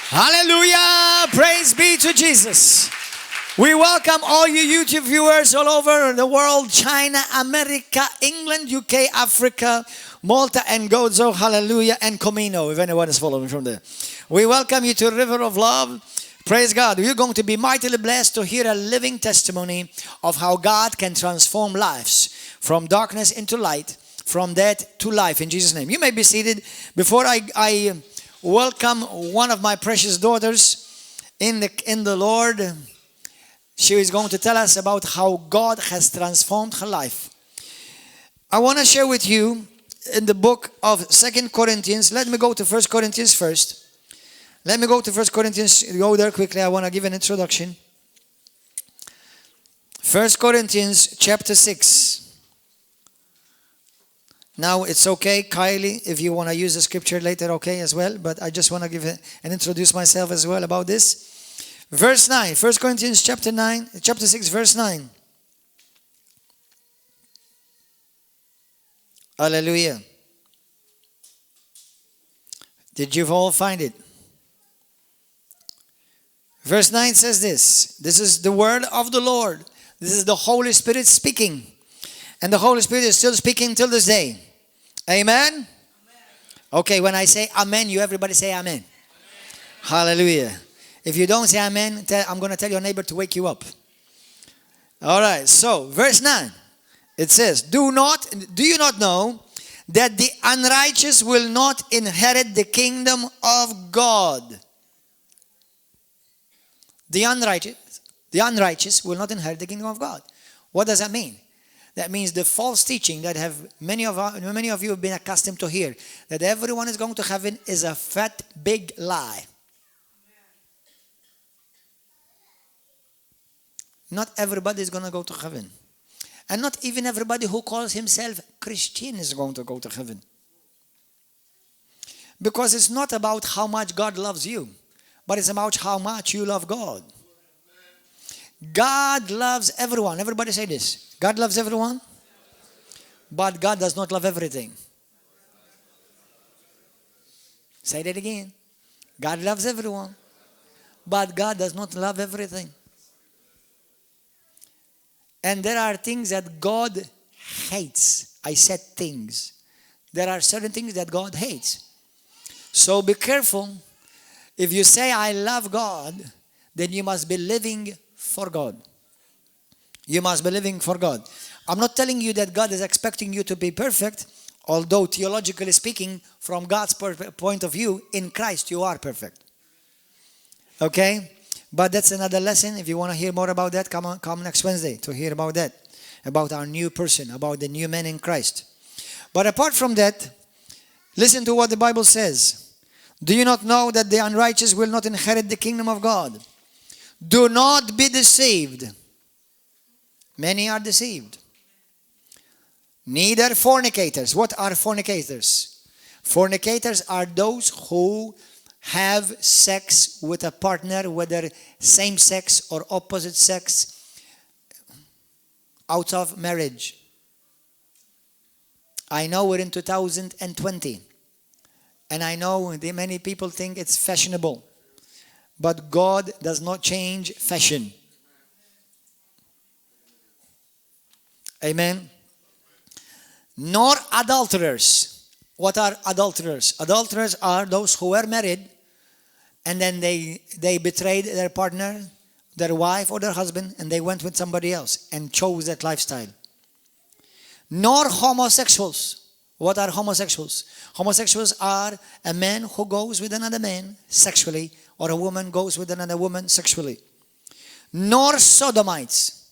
Hallelujah! Praise be to Jesus. We welcome all you YouTube viewers all over the world, China, America, England, UK, Africa, Malta, and Gozo, hallelujah, and Comino, if anyone is following from there. We welcome you to River of Love. Praise God. You're going to be mightily blessed to hear a living testimony of how God can transform lives from darkness into light, from death to life, in Jesus' name. You may be seated. Before I welcome one of my precious daughters in the Lord, she is going to tell us about how God has transformed her life. I want to share with you in the book of 2 Corinthians. Let me go to 1 Corinthians first. Let me go to 1 Corinthians. Go there quickly. I want to give an introduction. 1 Corinthians chapter 6. Now it's okay, Kylie, if you want to use the scripture later, okay as well. But I just want to give it and introduce myself as well about this. Verse 9, 1 Corinthians chapter 6, verse 9. Hallelujah. Did you all find it? Verse 9 says this. This is the word of the Lord. This is the Holy Spirit speaking. And the Holy Spirit is still speaking till this day. Amen? Amen. Okay, when I say amen, you everybody say amen. Amen. Hallelujah. If you don't say amen, I'm going to tell your neighbor to wake you up. All right, so verse 9. It says, do you not know that the unrighteous will not inherit the kingdom of God? The unrighteous will not inherit the kingdom of God. What does that mean? That means the false teaching that many of you have been accustomed to hear, that everyone is going to heaven, is a fat, big lie. Not everybody is going to go to heaven. And not even everybody who calls himself Christian is going to go to heaven. Because it's not about how much God loves you, but it's about how much you love God. God loves everyone. Everybody say this. God loves everyone, but God does not love everything. Say that again. God loves everyone, but God does not love everything. And there are things that God hates. I said things. There are certain things that God hates. So be careful. If you say, I love God, then you must be living for God. You must be living for God. I'm not telling you that God is expecting you to be perfect, although theologically speaking, from God's point of view, in Christ you are perfect. Okay? But that's another lesson. If you want to hear more about that, come next Wednesday to hear about that. About our new person, about the new man in Christ. But apart from that, listen to what the Bible says. Do you not know that the unrighteous will not inherit the kingdom of God? Do not be deceived. Many are deceived. Neither fornicators. What are fornicators? Fornicators are those who have sex with a partner, whether same sex or opposite sex, out of marriage. I know we're in 2020, and I know that many people think it's fashionable, but God does not change fashion. Amen. Nor adulterers. What are adulterers? Adulterers are those who were married and then they betrayed their partner, their wife or their husband, and they went with somebody else and chose that lifestyle. Nor homosexuals. What are homosexuals? Homosexuals are a man who goes with another man sexually, or a woman goes with another woman sexually. Nor sodomites.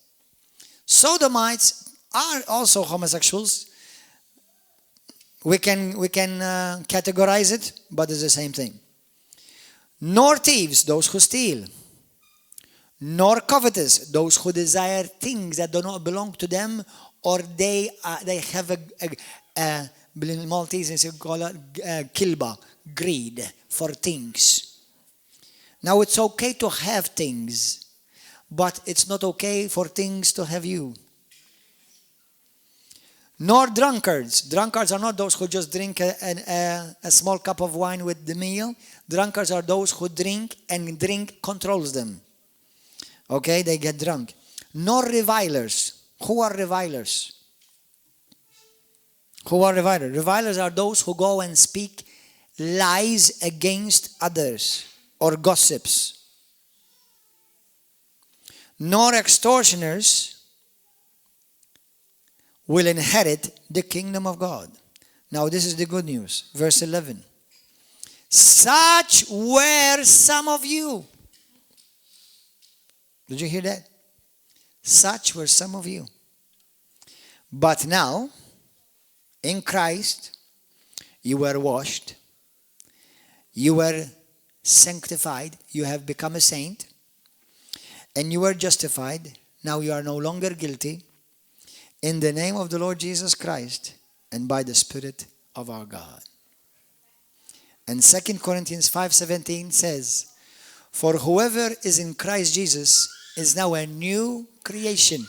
Sodomites are also homosexuals. We can categorize it, but it's the same thing. Nor thieves, those who steal. Nor covetous, those who desire things that do not belong to them, or they have a Maltese call it kilba, greed for things. Now it's okay to have things, but it's not okay for things to have you. Nor drunkards. Drunkards are not those who just drink a small cup of wine with the meal. Drunkards are those who drink, and drink controls them. Okay, they get drunk. Nor revilers. Who are revilers? Who are revilers? Revilers are those who go and speak lies against others or gossips. Nor extortioners will inherit the kingdom of God. Now this is the good news. Verse 11. Such were some of you. Did you hear that? Such were some of you. But now, in Christ, you were washed. You were sanctified. You have become a saint. And you were justified. Now you are no longer guilty. In the name of the Lord Jesus Christ and by the Spirit of our God. And 2 Corinthians 5:17 says, for whoever is in Christ Jesus is now a new creation.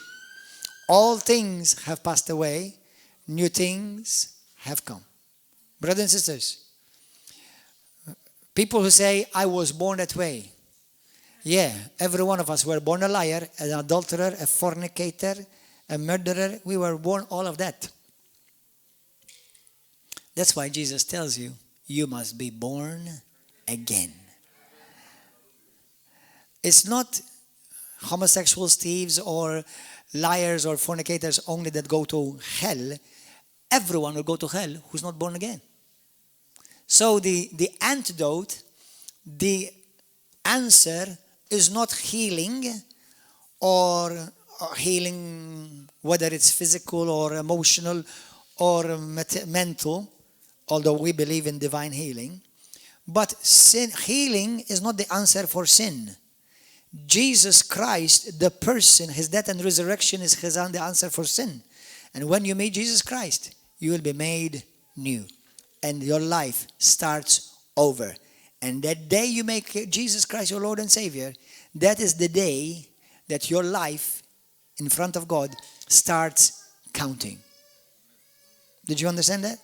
All things have passed away. New things have come. Brothers and sisters, people who say, I was born that way. Yeah, every one of us were born a liar, an adulterer, a fornicator, a murderer. We were born all of that. That's why Jesus tells you, you must be born again. It's not homosexuals, thieves, or liars or fornicators only that go to hell. Everyone will go to hell who's not born again. So the antidote, the answer is not healing or healing, whether it's physical or emotional or mental, although we believe in divine healing. But healing is not the answer for sin. Jesus Christ, the person, his death and resurrection is the answer for sin. And when you meet Jesus Christ, you will be made new. And your life starts over. And that day you make Jesus Christ your Lord and Savior, that is the day that your life in front of God starts counting. Did you understand that?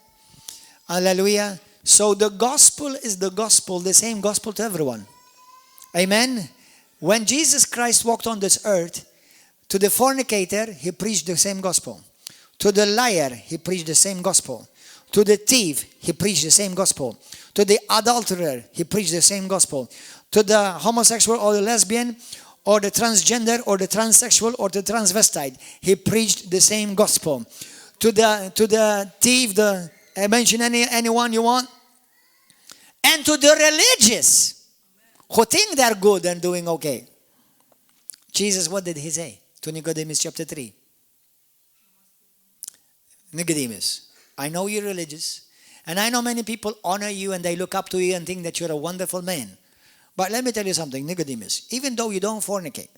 Hallelujah. So the gospel is the gospel, the same gospel to everyone. Amen. When Jesus Christ walked on this earth, to the fornicator, he preached the same gospel. To the liar, he preached the same gospel. To the thief, he preached the same gospel. To the adulterer, he preached the same gospel. To the homosexual or the lesbian or the transgender or the transsexual or the transvestite, he preached the same gospel. To the thief, mention anyone you want. And to the religious who think they're good and doing okay. Jesus, what did he say to Nicodemus chapter 3? Nicodemus, I know you're religious, and I know many people honor you and they look up to you and think that you're a wonderful man. But let me tell you something, Nicodemus, even though you don't fornicate,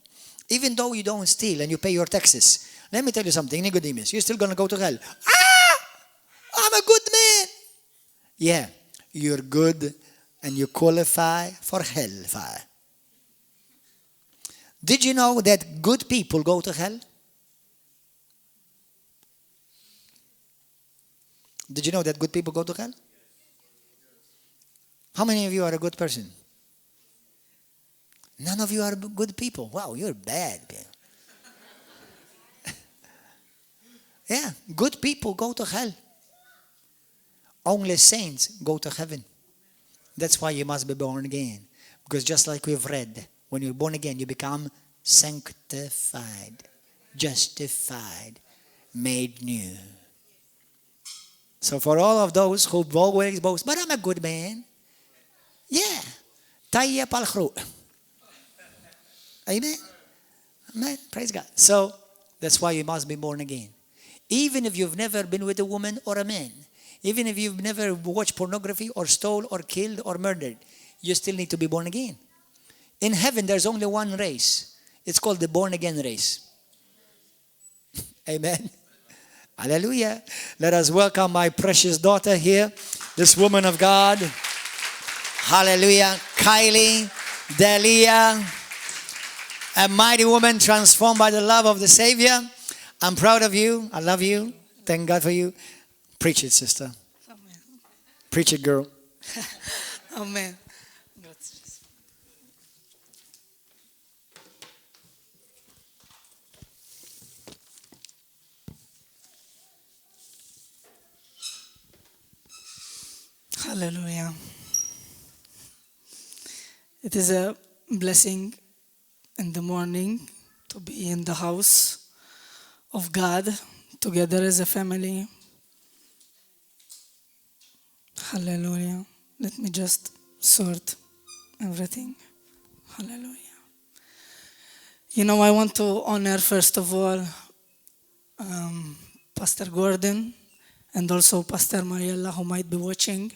even though you don't steal and you pay your taxes, let me tell you something, Nicodemus, you're still going to go to hell. I'm a good man. Yeah, you're good and you qualify for hellfire. Did you know that good people go to hell? Did you know that good people go to hell? How many of you are a good person? None of you are good people. Wow, you're bad. Yeah, good people go to hell. Only saints go to heaven. That's why you must be born again. Because just like we've read, when you're born again, you become sanctified, justified, made new. So for all of those who always boast, but I'm a good man. Yeah. Tayyab al-khru. Amen. Amen. Praise God. So that's why you must be born again. Even if you've never been with a woman or a man, even if you've never watched pornography or stole or killed or murdered, you still need to be born again. In heaven, there's only one race. It's called the born again race. Amen. Hallelujah. Let us welcome my precious daughter here, this woman of God. Hallelujah. Kylie Delia, a mighty woman transformed by the love of the Savior. I'm proud of you. I love you. Thank God for you. Preach it, sister. Amen. Preach it, girl. Amen. Hallelujah. It is a blessing in the morning to be in the house of God together as a family. Hallelujah. Let me just sort everything. Hallelujah. You know, I want to honor, first of all, Pastor Gordon and also Pastor Mariella, who might be watching.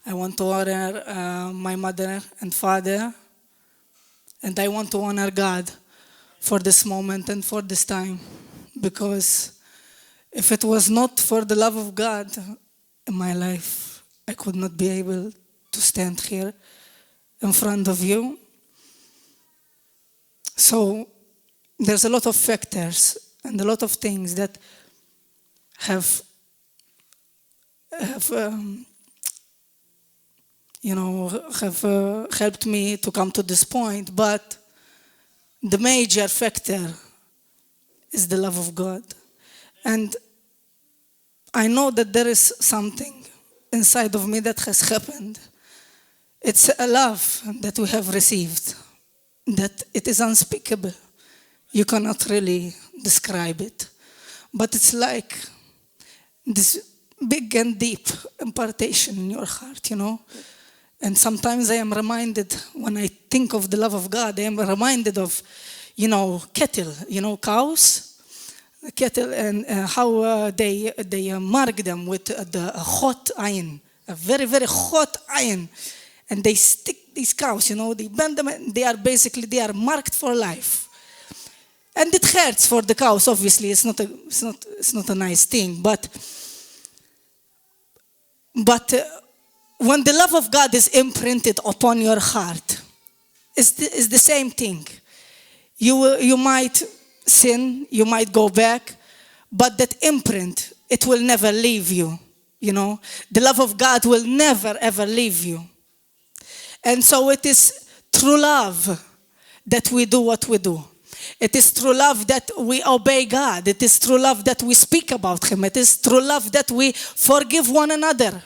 I want to honor my mother and father. And I want to honor God for this moment and for this time. Because if it was not for the love of God in my life, I could not be able to stand here in front of you. So there's a lot of factors and a lot of things that have helped me to come to this point, but the major factor is the love of God. And I know that there is something inside of me that has happened. It's a love that we have received, that it is unspeakable. You cannot really describe it. But it's like this big and deep impartation in your heart, you know. And sometimes I am reminded, when I think of the love of God, I am reminded of, cattle, cows, cattle, and how they mark them with the hot iron, a very, very hot iron. And they stick these cows, they bend them, and they are marked for life. And it hurts for the cows, obviously, it's not a nice thing, but when the love of God is imprinted upon your heart, it's the same thing. You might sin, you might go back, but that imprint, it will never leave you. The love of God will never, ever leave you. And so it is through love that we do what we do. It is through love that we obey God. It is through love that we speak about Him. It is through love that we forgive one another.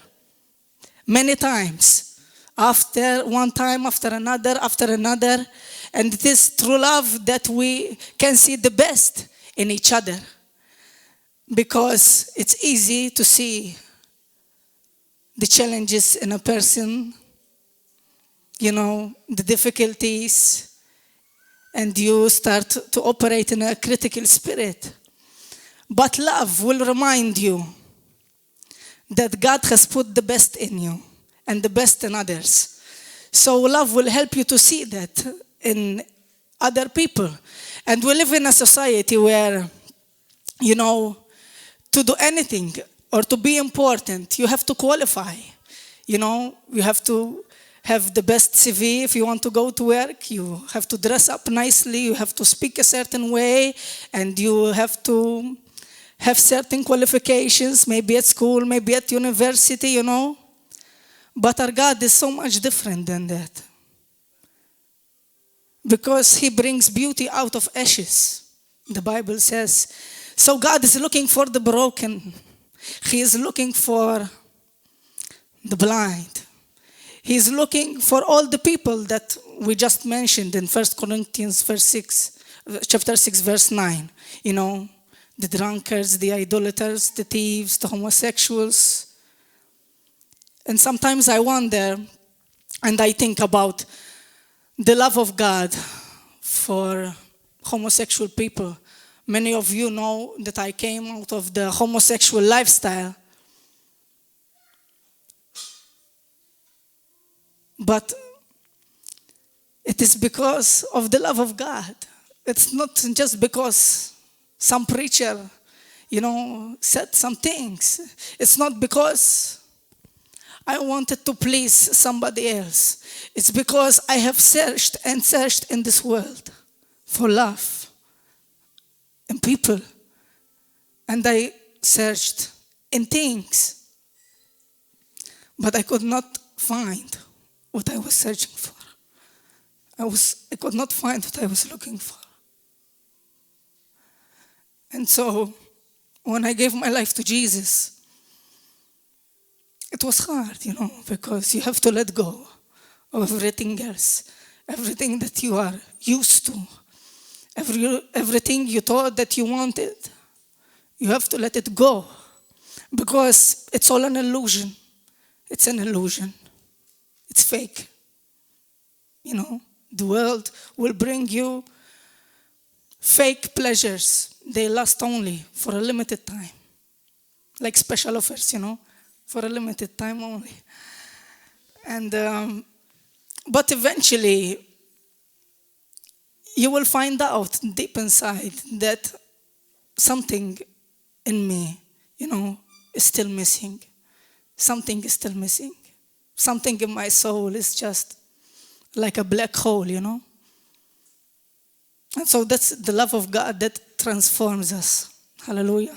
Many times, after one time, after another, and it is through love that we can see the best in each other. Because it's easy to see the challenges in a person, the difficulties, and you start to operate in a critical spirit. But love will remind you that God has put the best in you and the best in others. So love will help you to see that in other people. And we live in a society where, to do anything or to be important, you have to qualify. You have to have the best CV if you want to go to work. You have to dress up nicely. You have to speak a certain way. And you have to have certain qualifications, maybe at school, maybe at university, But our God is so much different than that. Because He brings beauty out of ashes, the Bible says. So God is looking for the broken. He is looking for the blind. He is looking for all the people that we just mentioned in 1 Corinthians chapter 6, verse 9. The drunkards, the idolaters, the thieves, the homosexuals. And sometimes I wonder, and I think about the love of God for homosexual people. Many of you know that I came out of the homosexual lifestyle. But it is because of the love of God. It's not just because some preacher, said some things. It's not because I wanted to please somebody else. It's because I have searched and searched in this world for love and people. And I searched in things, but I could not find what I was searching for. I could not find what I was looking for. And so, when I gave my life to Jesus, it was hard, because you have to let go of everything else, everything that you are used to, everything you thought that you wanted. You have to let it go, because it's all an illusion. It's an illusion. It's fake. The world will bring you fake pleasures. They last only for a limited time. Like special offers, for a limited time only. And, but eventually, you will find out deep inside that something in me, is still missing. Something is still missing. Something in my soul is just like a black hole, And so that's the love of God that transforms us. Hallelujah.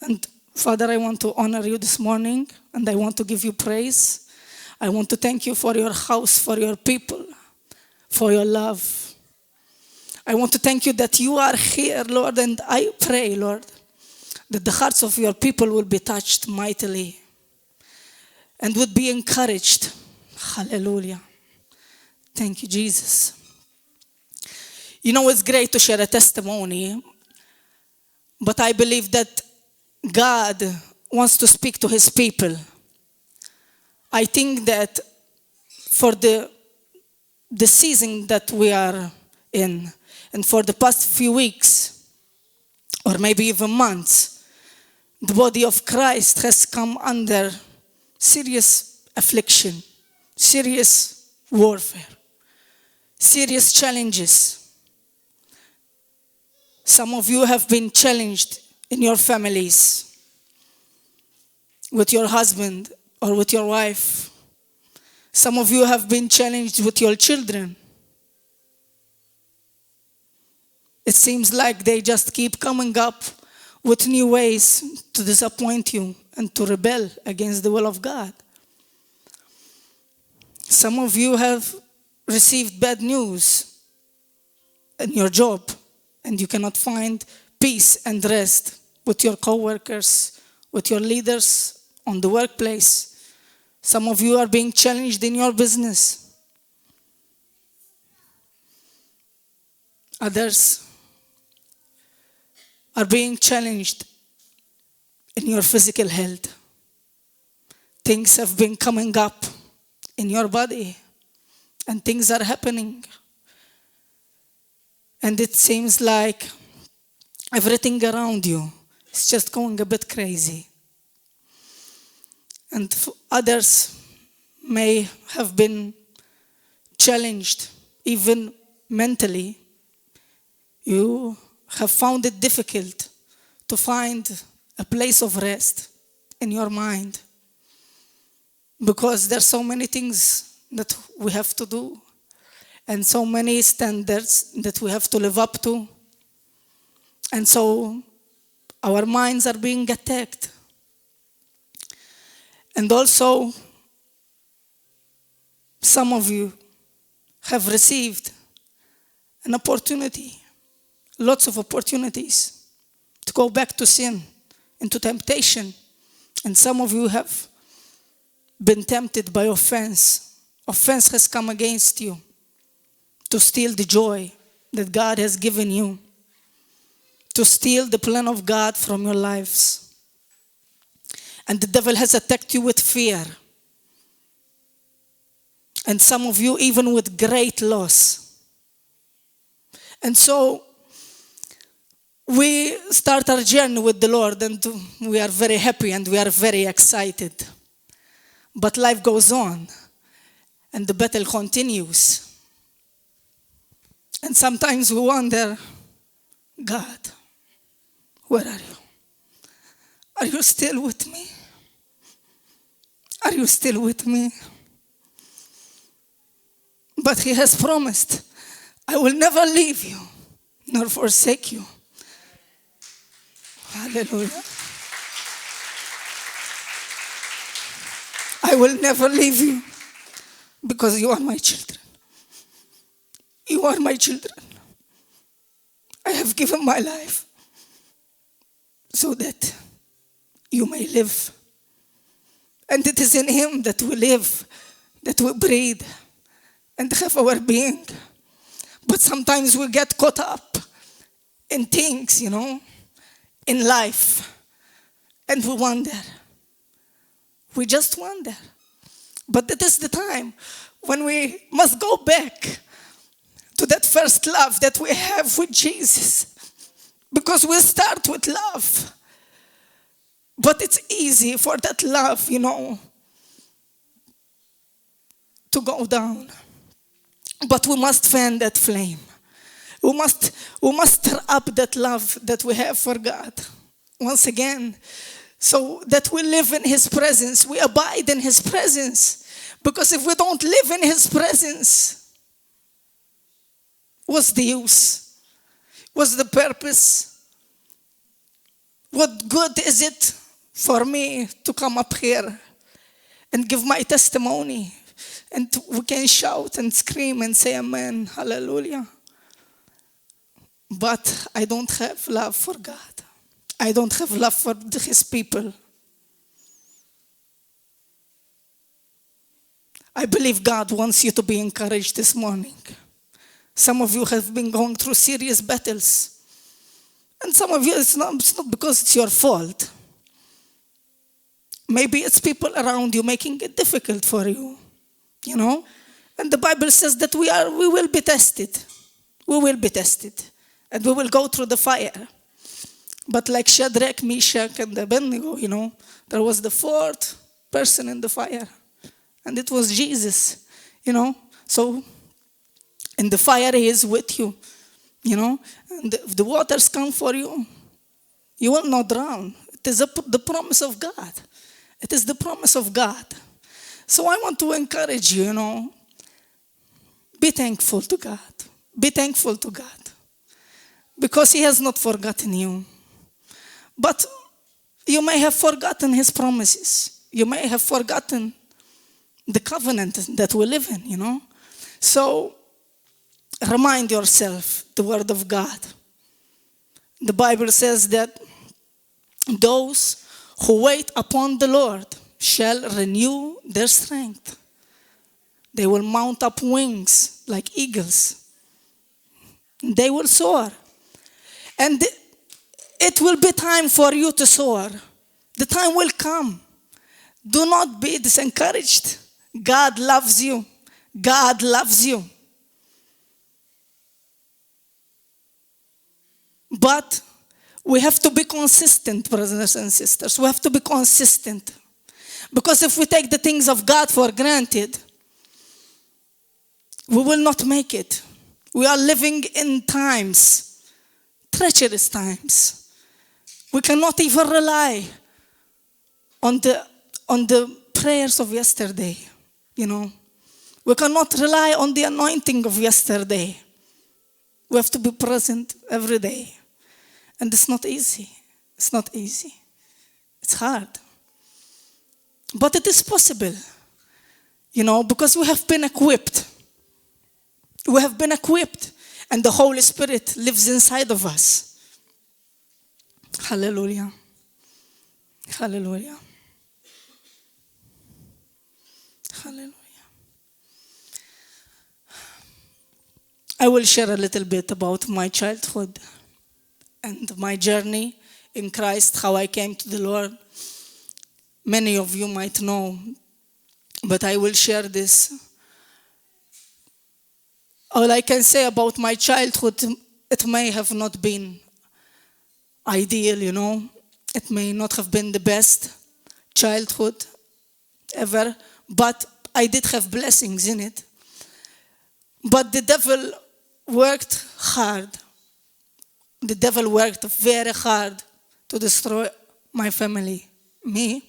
And Father, I want to honor you this morning, and I want to give you praise. I want to thank you for your house, for your people, for your love. I want to thank you that you are here, Lord, and I pray, Lord, that the hearts of your people will be touched mightily and would be encouraged. Hallelujah. Thank you, Jesus. It's great to share a testimony, but I believe that God wants to speak to his people. I think that for the season that we are in, and for the past few weeks, or maybe even months, the body of Christ has come under serious affliction, serious warfare, serious challenges. Some of you have been challenged in your families, with your husband or with your wife. Some of you have been challenged with your children. It seems like they just keep coming up with new ways to disappoint you and to rebel against the will of God. Some of you have received bad news in your job, and you cannot find peace and rest with your co-workers, with your leaders on the workplace. Some of you are being challenged in your business. Others are being challenged in your physical health. Things have been coming up in your body, and things are happening. And it seems like everything around you is just going a bit crazy. And others may have been challenged, even mentally. You have found it difficult to find a place of rest in your mind, because there's so many things that we have to do and so many standards that we have to live up to. And so our minds are being attacked. And also, some of you have received an opportunity, lots of opportunities to go back to sin, into temptation. And some of you have been tempted by offense. Offense has come against you to steal the joy that God has given you, to steal the plan of God from your lives. And the devil has attacked you with fear. And some of you even with great loss. And so we start our journey with the Lord, and we are very happy and we are very excited. But life goes on and the battle continues. And sometimes we wonder, God, where are you? Are you still with me? Are you still with me? But he has promised, I will never leave you nor forsake you. Hallelujah. I will never leave you because you are my children. You are my children. I have given my life so that you may live. And it is in Him that we live, that we breathe, and have our being. But sometimes we get caught up in things, in life. And we wonder. We just wonder. But it is the time when we must go back to that first love that we have with Jesus. Because we start with love. But it's easy for that love, to go down. But we must fan that flame. We must stir up that love that we have for God. Once again, so that we live in His presence. We abide in His presence. Because if we don't live in His presence, what's the use? What's the purpose? What good is it for me to come up here and give my testimony? And we can shout and scream and say amen, hallelujah. But I don't have love for God. I don't have love for His people. I believe God wants you to be encouraged this morning. Some of you have been going through serious battles. And some of you, it's not because it's your fault. Maybe it's people around you making it difficult for you. And the Bible says that we will be tested. We will be tested. And we will go through the fire. But like Shadrach, Meshach, and Abednego, there was the fourth person in the fire. And it was Jesus, So, in the fire, He is with you, And if the waters come for you, you will not drown. It is the promise of God. It is the promise of God. So I want to encourage you, be thankful to God. Be thankful to God. Because He has not forgotten you. But you may have forgotten His promises. You may have forgotten the covenant that we live in, So remind yourself the word of God. The Bible says that those who wait upon the Lord shall renew their strength. They will mount up wings like eagles. They will soar. And it will be time for you to soar. The time will come. Do not be disencouraged. God loves you. God loves you. But we have to be consistent, brothers and sisters. We have to be consistent. Because if we take the things of God for granted, we will not make it. We are living in times, treacherous times. We cannot even rely on the prayers of yesterday, We cannot rely on the anointing of yesterday. We have to be present every day. And it's not easy. It's not easy. It's hard. But it is possible, because we have been equipped. We have been equipped. And the Holy Spirit lives inside of us. Hallelujah. Hallelujah. Hallelujah. I will share a little bit about my childhood and my journey in Christ, how I came to the Lord. Many of you might know, but I will share this. All I can say about my childhood, it may have not been ideal, It may not have been the best childhood ever, but I did have blessings in it. But the devil worked hard. The devil worked very hard to destroy my family. Me,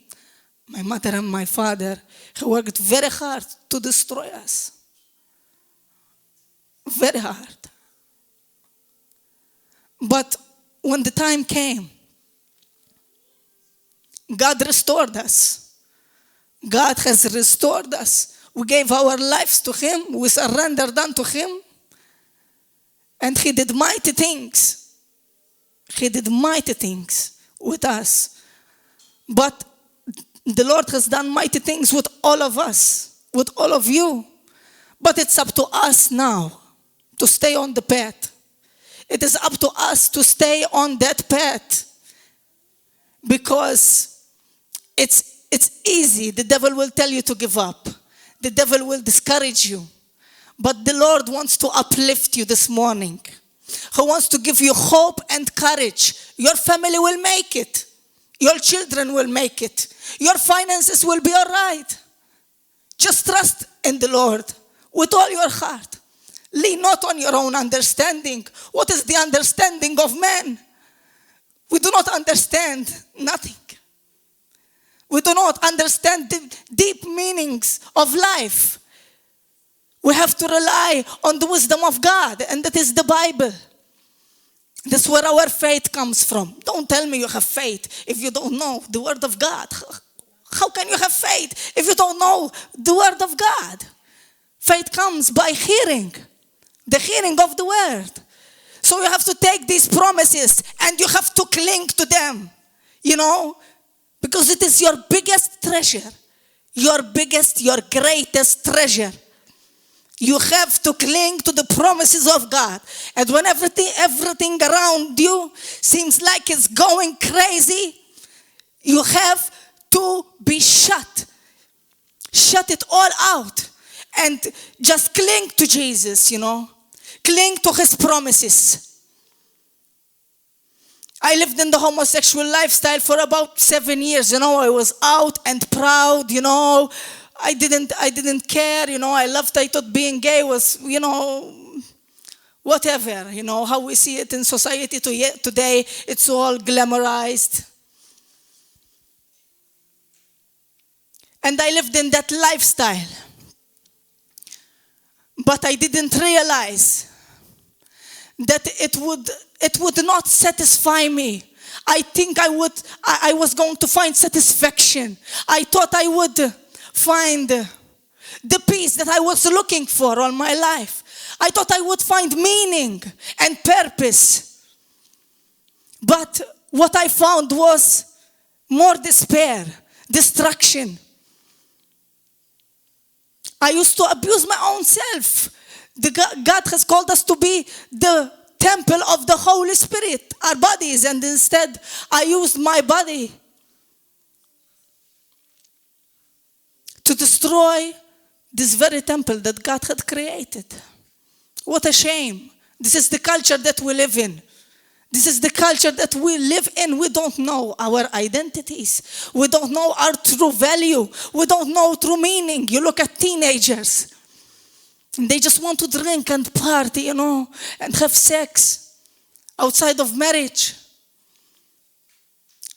my mother and my father, he worked very hard to destroy us. Very hard. But when the time came, God restored us. God has restored us. We gave our lives to Him. We surrendered unto Him. And He did mighty things. He did mighty things with us. But the Lord has done mighty things with all of us, with all of you. But it's up to us now to stay on the path. It is up to us to stay on that path. Because it's easy. The devil will tell you to give up. The devil will discourage you. But the Lord wants to uplift you this morning. He wants to give you hope and courage. Your family will make it. Your children will make it. Your finances will be all right. Just trust in the Lord with all your heart. Lean not on your own understanding. What is the understanding of man? We do not understand nothing. We do not understand the deep meanings of life. We have to rely on the wisdom of God, and that is the Bible. That's where our faith comes from. Don't tell me you have faith if you don't know the Word of God. How can you have faith if you don't know the Word of God? Faith comes by hearing, the hearing of the Word. So you have to take these promises and you have to cling to them, because it is your biggest treasure, your greatest treasure. You have to cling to the promises of God. And when everything around you seems like it's going crazy, you have to be shut. Shut it all out. And just cling to Jesus, Cling to His promises. I lived in the homosexual lifestyle for about 7 years, I was out and proud, I didn't care, I thought being gay was, whatever, how we see it in society today, it's all glamorized. And I lived in that lifestyle. But I didn't realize that it would not satisfy me. I think I was going to find satisfaction. I thought I would find the peace that I was looking for all my life. I thought I would find meaning and purpose. But what I found was more despair, destruction. I used to abuse my own self. God has called us to be the temple of the Holy Spirit, our bodies, and instead I used my body to destroy this very temple that God had created. What a shame. This is the culture that we live in. This is the culture that we live in. We don't know our identities. We don't know our true value. We don't know true meaning. You look at teenagers. They just want to drink and party, and have sex outside of marriage.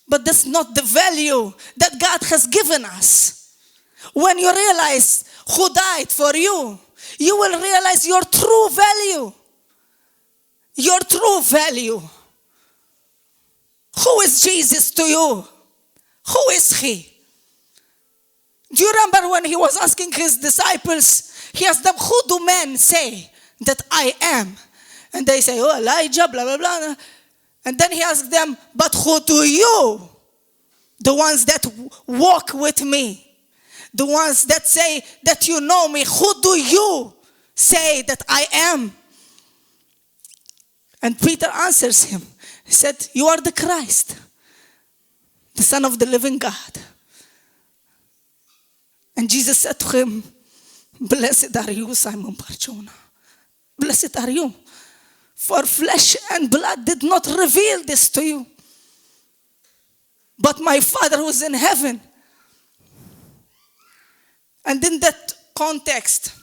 But that's not the value that God has given us. When you realize who died for you, you will realize your true value. Your true value. Who is Jesus to you? Who is He? Do you remember when He was asking His disciples, He asked them, who do men say that I am? And they say, Elijah, blah, blah, blah. And then He asked them, but who do you? The ones that walk with me. The ones that say that you know me. Who do you say that I am? And Peter answers him. He said, you are the Christ, the Son of the living God. And Jesus said to him, blessed are you, Simon Barjona. Blessed are you. For flesh and blood did not reveal this to you, but my Father who is in heaven. And in that context,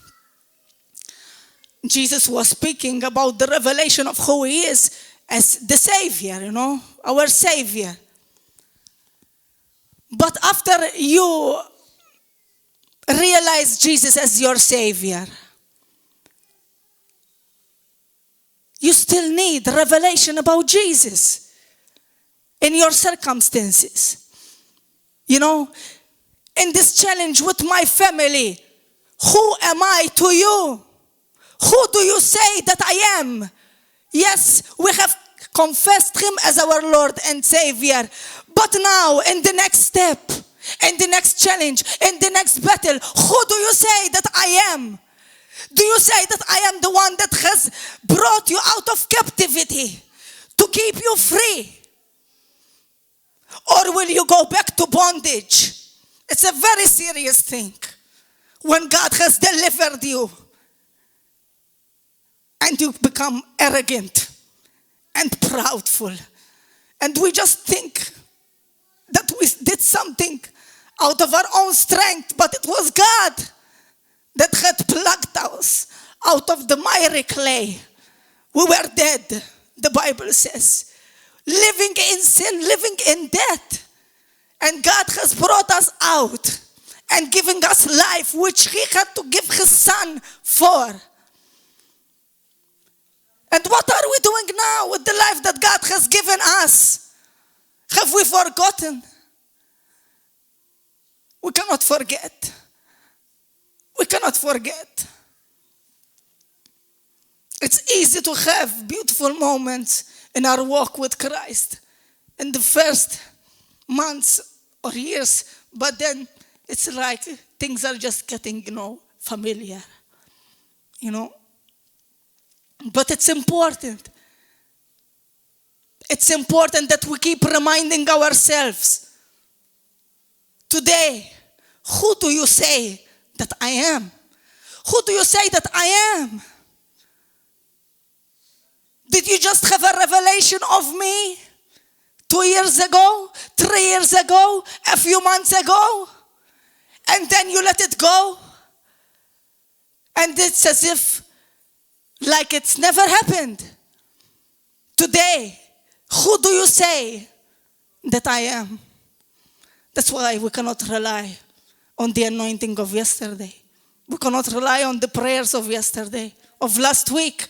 Jesus was speaking about the revelation of who He is as the Savior, our Savior. But after you realize Jesus as your Savior, you still need revelation about Jesus in your circumstances. in this challenge with my family, who am I to you? Who do you say that I am? Yes, we have confessed him as our Lord and Savior. But now, in the next step, in the next challenge, in the next battle, who do you say that I am? Do you say that I am the one that has brought you out of captivity to keep you free? Or will you go back to bondage? It's a very serious thing when God has delivered you and you become arrogant and proudful. And we just think that we did something out of our own strength, but it was God that had plucked us out of the miry clay. We were dead, the Bible says, living in sin, living in death. And God has brought us out and giving us life, which he had to give his son for. And what are we doing now with the life that God has given us? Have we forgotten? We cannot forget. We cannot forget. It's easy to have beautiful moments in our walk with Christ in the first months or years, but then it's like things are just getting, familiar, But it's important. It's important that we keep reminding ourselves, today, who do you say that I am? Who do you say that I am? Did you just have a revelation of me 2 years ago, 3 years ago, a few months ago? And then you let it go? And it's as if like it's never happened. Today, who do you say that I am? That's why we cannot rely on the anointing of yesterday. We cannot rely on the prayers of yesterday, of last week.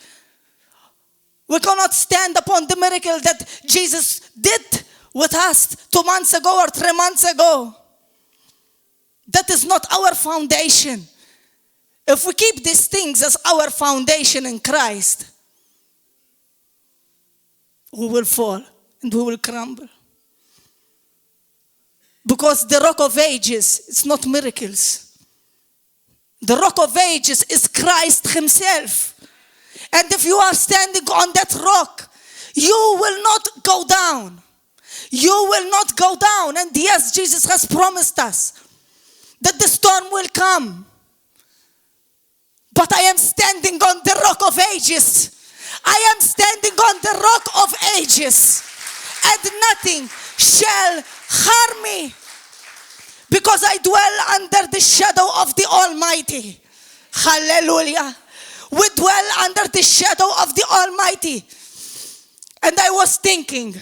We cannot stand upon the miracle that Jesus did with us 2 months ago or 3 months ago. That is not our foundation. If we keep these things as our foundation in Christ, we will fall and we will crumble. Because the rock of ages, it's not miracles. The rock of ages is Christ himself. And if you are standing on that rock, you will not go down. You will not go down. And yes, Jesus has promised us that the storm will come. But I am standing on the rock of ages. I am standing on the rock of ages. And nothing shall harm me. Because I dwell under the shadow of the Almighty. Hallelujah. We dwell under the shadow of the Almighty. And I was thinking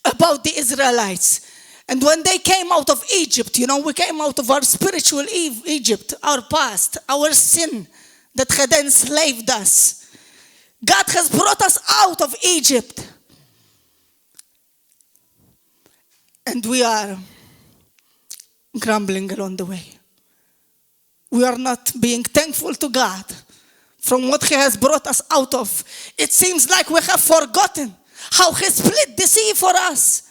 about the Israelites. And when they came out of Egypt, we came out of our spiritual Egypt, our past, our sin that had enslaved us. God has brought us out of Egypt. And we are grumbling along the way. We are not being thankful to God from what he has brought us out of. It seems like we have forgotten how he split the sea for us.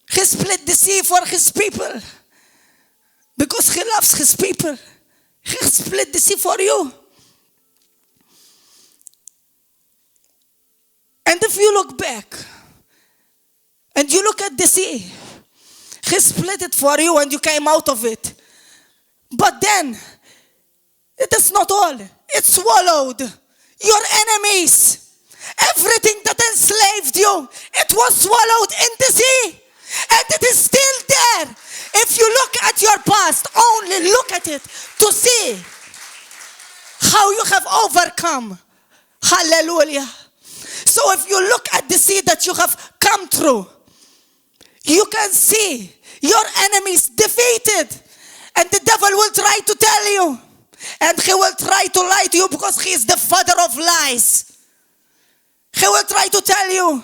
He split the sea for his people. Because he loves his people. He split the sea for you. And if you look back and you look at the sea, he split it for you and you came out of it. But then, it is not all. It swallowed your enemies. Everything that enslaved you, it was swallowed in the sea. And it is still there. If you look at your past, only look at it to see how you have overcome. Hallelujah. So if you look at the sea that you have come through, you can see your enemies defeated. And the devil will try to tell you. And he will try to lie to you because he is the father of lies. He will try to tell you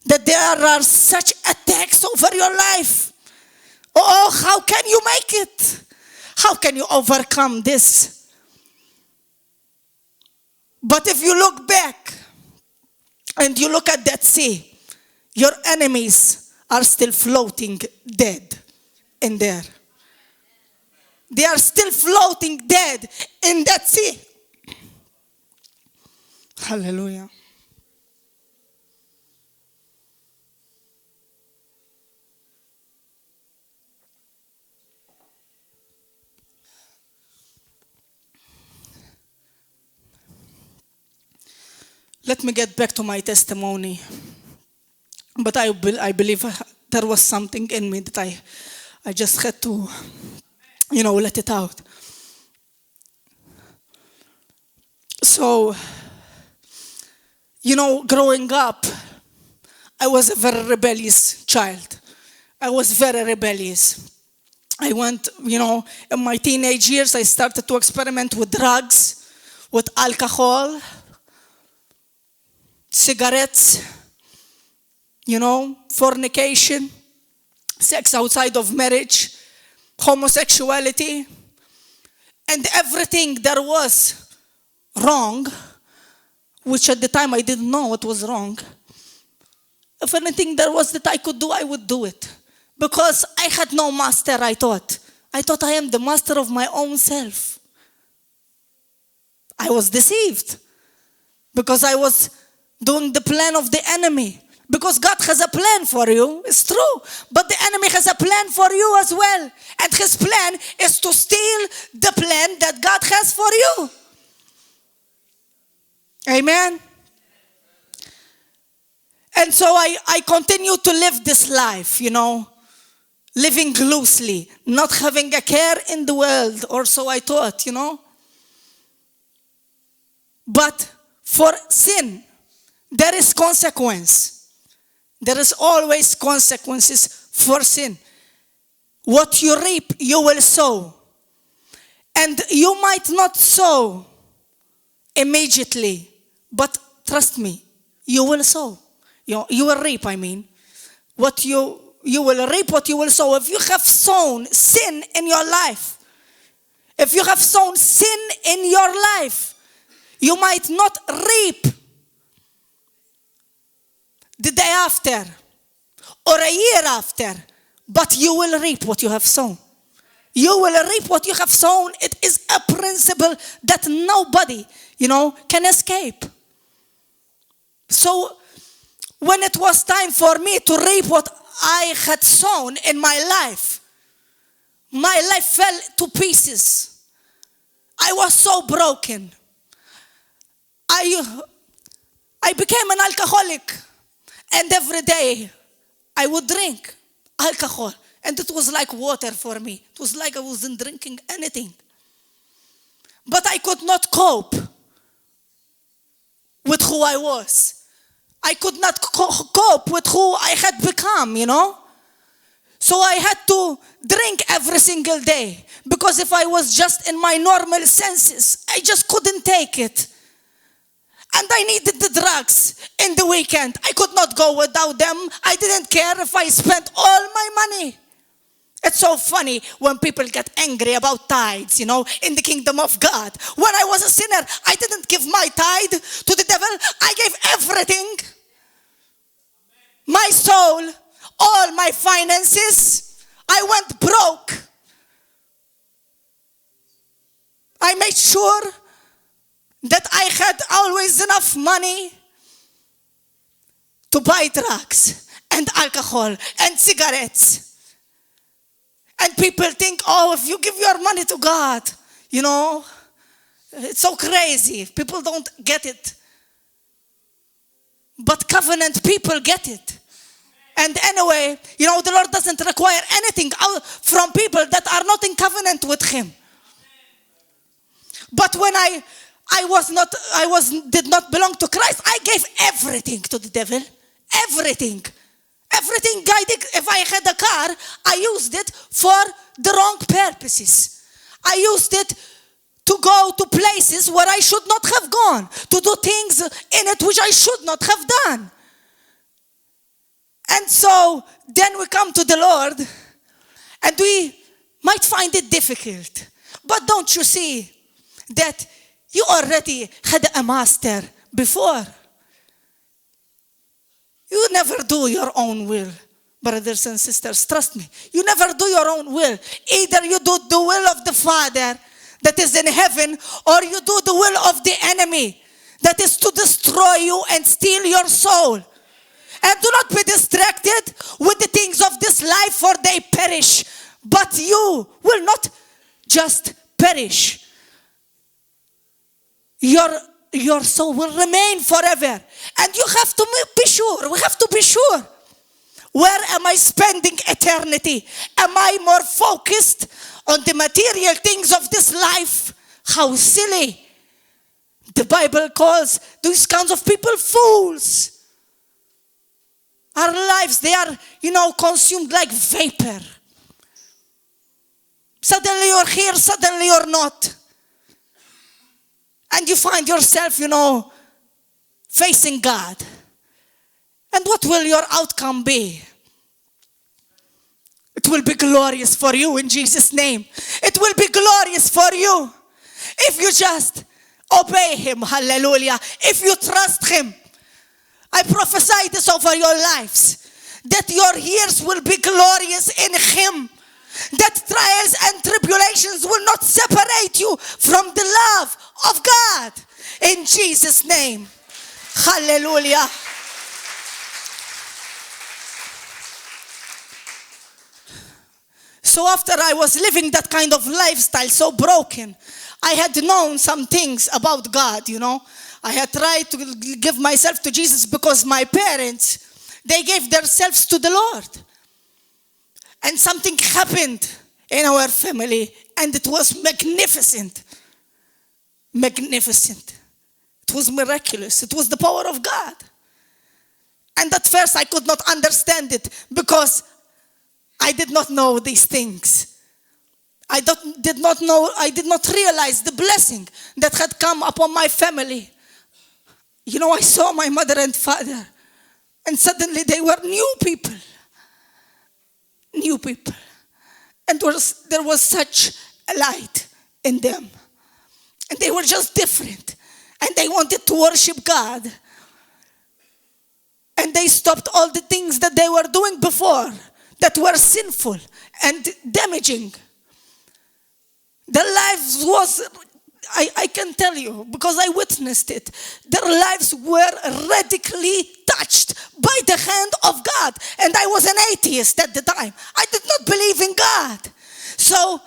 that there are such attacks over your life. Oh, how can you make it? How can you overcome this? But if you look back and you look at that sea, your enemies are still floating dead in there. They are still floating dead in that sea. Hallelujah. Let me get back to my testimony. But I believe there was something in me that I just had to, let it out. So, growing up, I was a very rebellious child. I was very rebellious. I went, in my teenage years, I started to experiment with drugs, with alcohol, cigarettes, fornication, sex outside of marriage, homosexuality, and everything that was wrong, which at the time I didn't know what was wrong. If anything there was that I could do, I would do it. Because I had no master, I thought. I thought I am the master of my own self. I was deceived. Because I was doing the plan of the enemy. Because God has a plan for you, it's true. But the enemy has a plan for you as well. And his plan is to steal the plan that God has for you. Amen? And so I continue to live this life, living loosely, not having a care in the world, or so I thought, But for sin, there is consequence. There is always consequences for sin. What you reap, you will sow. And you might not sow immediately, but trust me, you will sow. You will reap, What you will reap what you will sow. If you have sown sin in your life, if you have sown sin in your life, you might not reap the day after or a year after, but you will reap what you have sown. You will reap what you have sown. It is a principle that nobody, can escape. So when it was time for me to reap what I had sown in my life fell to pieces. I was so broken. I became an alcoholic. And every day I would drink alcohol. And it was like water for me. It was like I wasn't drinking anything. But I could not cope with who I was. I could not cope with who I had become, So I had to drink every single day. Because if I was just in my normal senses, I just couldn't take it. And I needed the drugs in the weekend. I could not go without them. I didn't care if I spent all my money. It's so funny when people get angry about tithes, in the kingdom of God. When I was a sinner, I didn't give my tithe to the devil. I gave everything. My soul, all my finances. I went broke. I made sure that I had always enough money to buy drugs and alcohol and cigarettes. And people think, if you give your money to God, it's so crazy. People don't get it. But covenant people get it. And anyway, the Lord doesn't require anything from people that are not in covenant with Him. But when I did not belong to Christ, I gave everything to the devil. Everything. Everything I did. If I had a car, I used it for the wrong purposes. I used it to go to places where I should not have gone, to do things in it which I should not have done. And so then we come to the Lord and we might find it difficult. But don't you see that you already had a master before? You never do your own will, brothers and sisters. Trust me. You never do your own will. Either you do the will of the Father that is in heaven, or you do the will of the enemy that is to destroy you and steal your soul. And do not be distracted with the things of this life, for they perish. But you will not just perish. Your soul will remain forever. And you have to be sure. We have to be sure. Where am I spending eternity? Am I more focused on the material things of this life? How silly. The Bible calls these kinds of people fools. Our lives, they are, consumed like vapor. Suddenly you're here, suddenly you're not. And you find yourself, facing God. And what will your outcome be? It will be glorious for you in Jesus' name. It will be glorious for you if you just obey Him. Hallelujah. If you trust Him. I prophesy this over your lives, that your years will be glorious in Him, that trials and tribulations will not separate you from the love of God. In Jesus' name. Hallelujah. So after I was living that kind of lifestyle, so broken, I had known some things about God, I had tried to give myself to Jesus because my parents, they gave themselves to the Lord. And something happened in our family, and it was magnificent. Magnificent. It was miraculous. It was the power of God. And at first I could not understand it because I did not know these things. I did not realize the blessing that had come upon my family. I saw my mother and father, and suddenly they were new people. New people. And there was such a light in them. And they were just different. And they wanted to worship God. And they stopped all the things that they were doing before that were sinful and damaging. Their lives was, I can tell you, because I witnessed it, their lives were radically touched by the hand of God. And I was an atheist at the time. I did not believe in God. So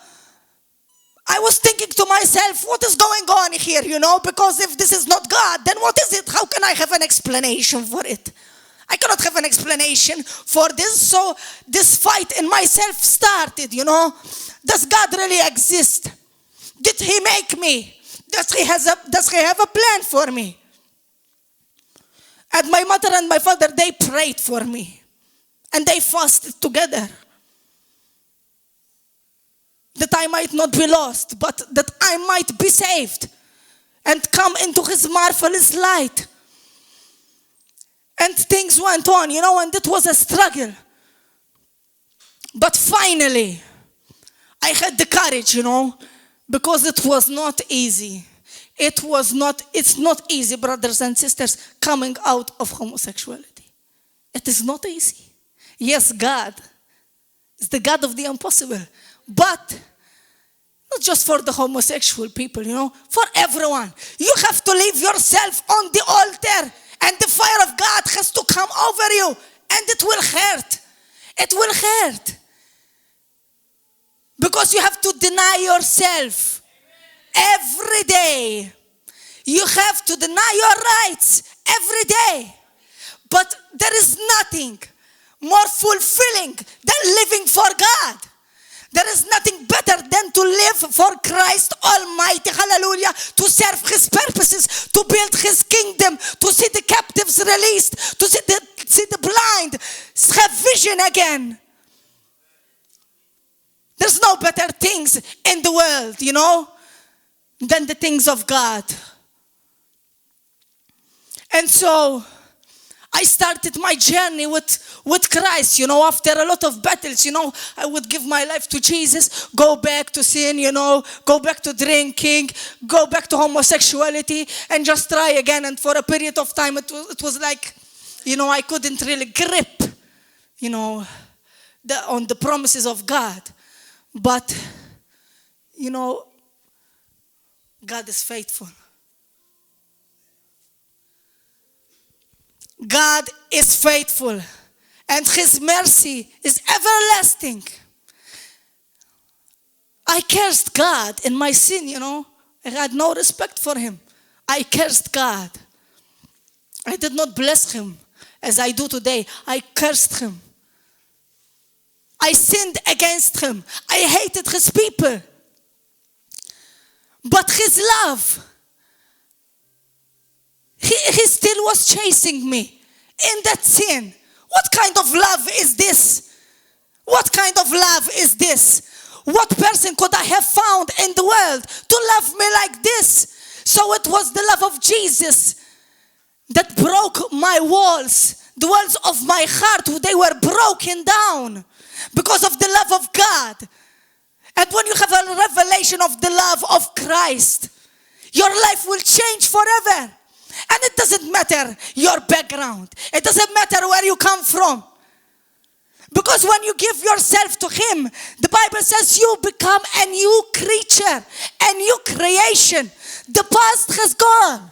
I was thinking to myself, what is going on here, Because if this is not God, then what is it? How can I have an explanation for it? I cannot have an explanation for this. So this fight in myself started, Does God really exist? Did He make me? Does He have a plan for me? And my mother and my father, they prayed for me. And they fasted together. That I might not be lost, but that I might be saved and come into His marvelous light. And things went on, and it was a struggle. But finally, I had the courage, because it was not easy. It's not easy, brothers and sisters, coming out of homosexuality. It is not easy. Yes, God is the God of the impossible. But not just for the homosexual people, for everyone. You have to leave yourself on the altar, and the fire of God has to come over you, and it will hurt. It will hurt. Because you have to deny yourself every day. You have to deny your rights every day. But there is nothing more fulfilling than living for God. There is nothing better than to live for Christ Almighty, hallelujah, to serve His purposes, to build His kingdom, to see the captives released, to see the blind have vision again. There's no better things in the world, than the things of God. And so, I started my journey with Christ, after a lot of battles, I would give my life to Jesus, go back to sin, go back to drinking, go back to homosexuality, and just try again. And for a period of time, it was like, I couldn't really grip, on the promises of God. But, God is faithful. God is faithful, and His mercy is everlasting. I cursed God in my sin, I had no respect for Him. I cursed God. I did not bless Him as I do today. I cursed Him. I sinned against Him. I hated His people. But His love, He still was chasing me in that sin. What kind of love is this? What kind of love is this? What person could I have found in the world to love me like this? So it was the love of Jesus that broke my walls. The walls of my heart, they were broken down because of the love of God. And when you have a revelation of the love of Christ, your life will change forever. And it doesn't matter your background. It doesn't matter where you come from. Because when you give yourself to Him, the Bible says you become a new creature, a new creation. The past has gone.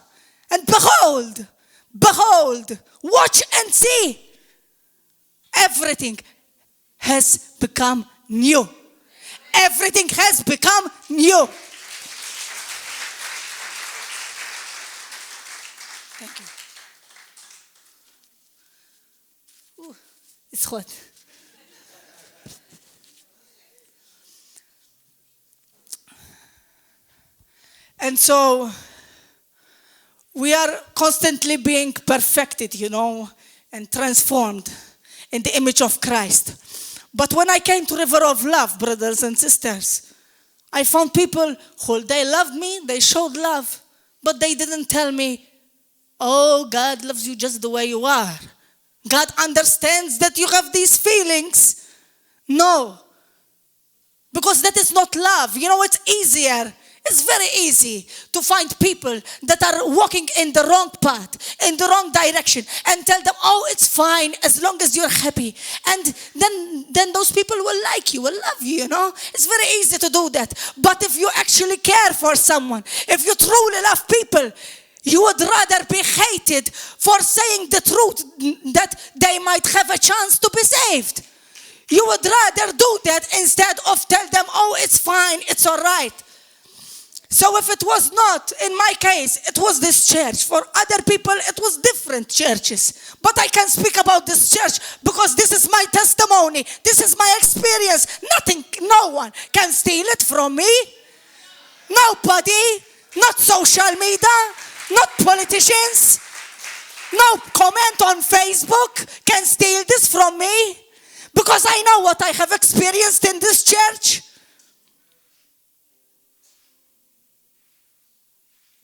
And behold, watch and see. Everything has become new. Everything has become new. Thank you. Ooh, it's hot. And so we are constantly being perfected, and transformed in the image of Christ. But when I came to River of Love, brothers and sisters, I found people who they loved me, they showed love, but they didn't tell me, oh, God loves you just the way you are. God understands that you have these feelings. No. Because that is not love. It's easier. It's very easy to find people that are walking in the wrong path, in the wrong direction, and tell them, oh, it's fine as long as you're happy. And then those people will like you, will love you, It's very easy to do that. But if you actually care for someone, if you truly love people, you would rather be hated for saying the truth that they might have a chance to be saved. You would rather do that instead of tell them, oh, it's fine, it's all right. So if it was not, in my case, it was this church. For other people, it was different churches. But I can speak about this church because this is my testimony. This is my experience. No one can steal it from me. Nobody, not social media, not politicians, no comment on Facebook can steal this from me because I know what I have experienced in this church.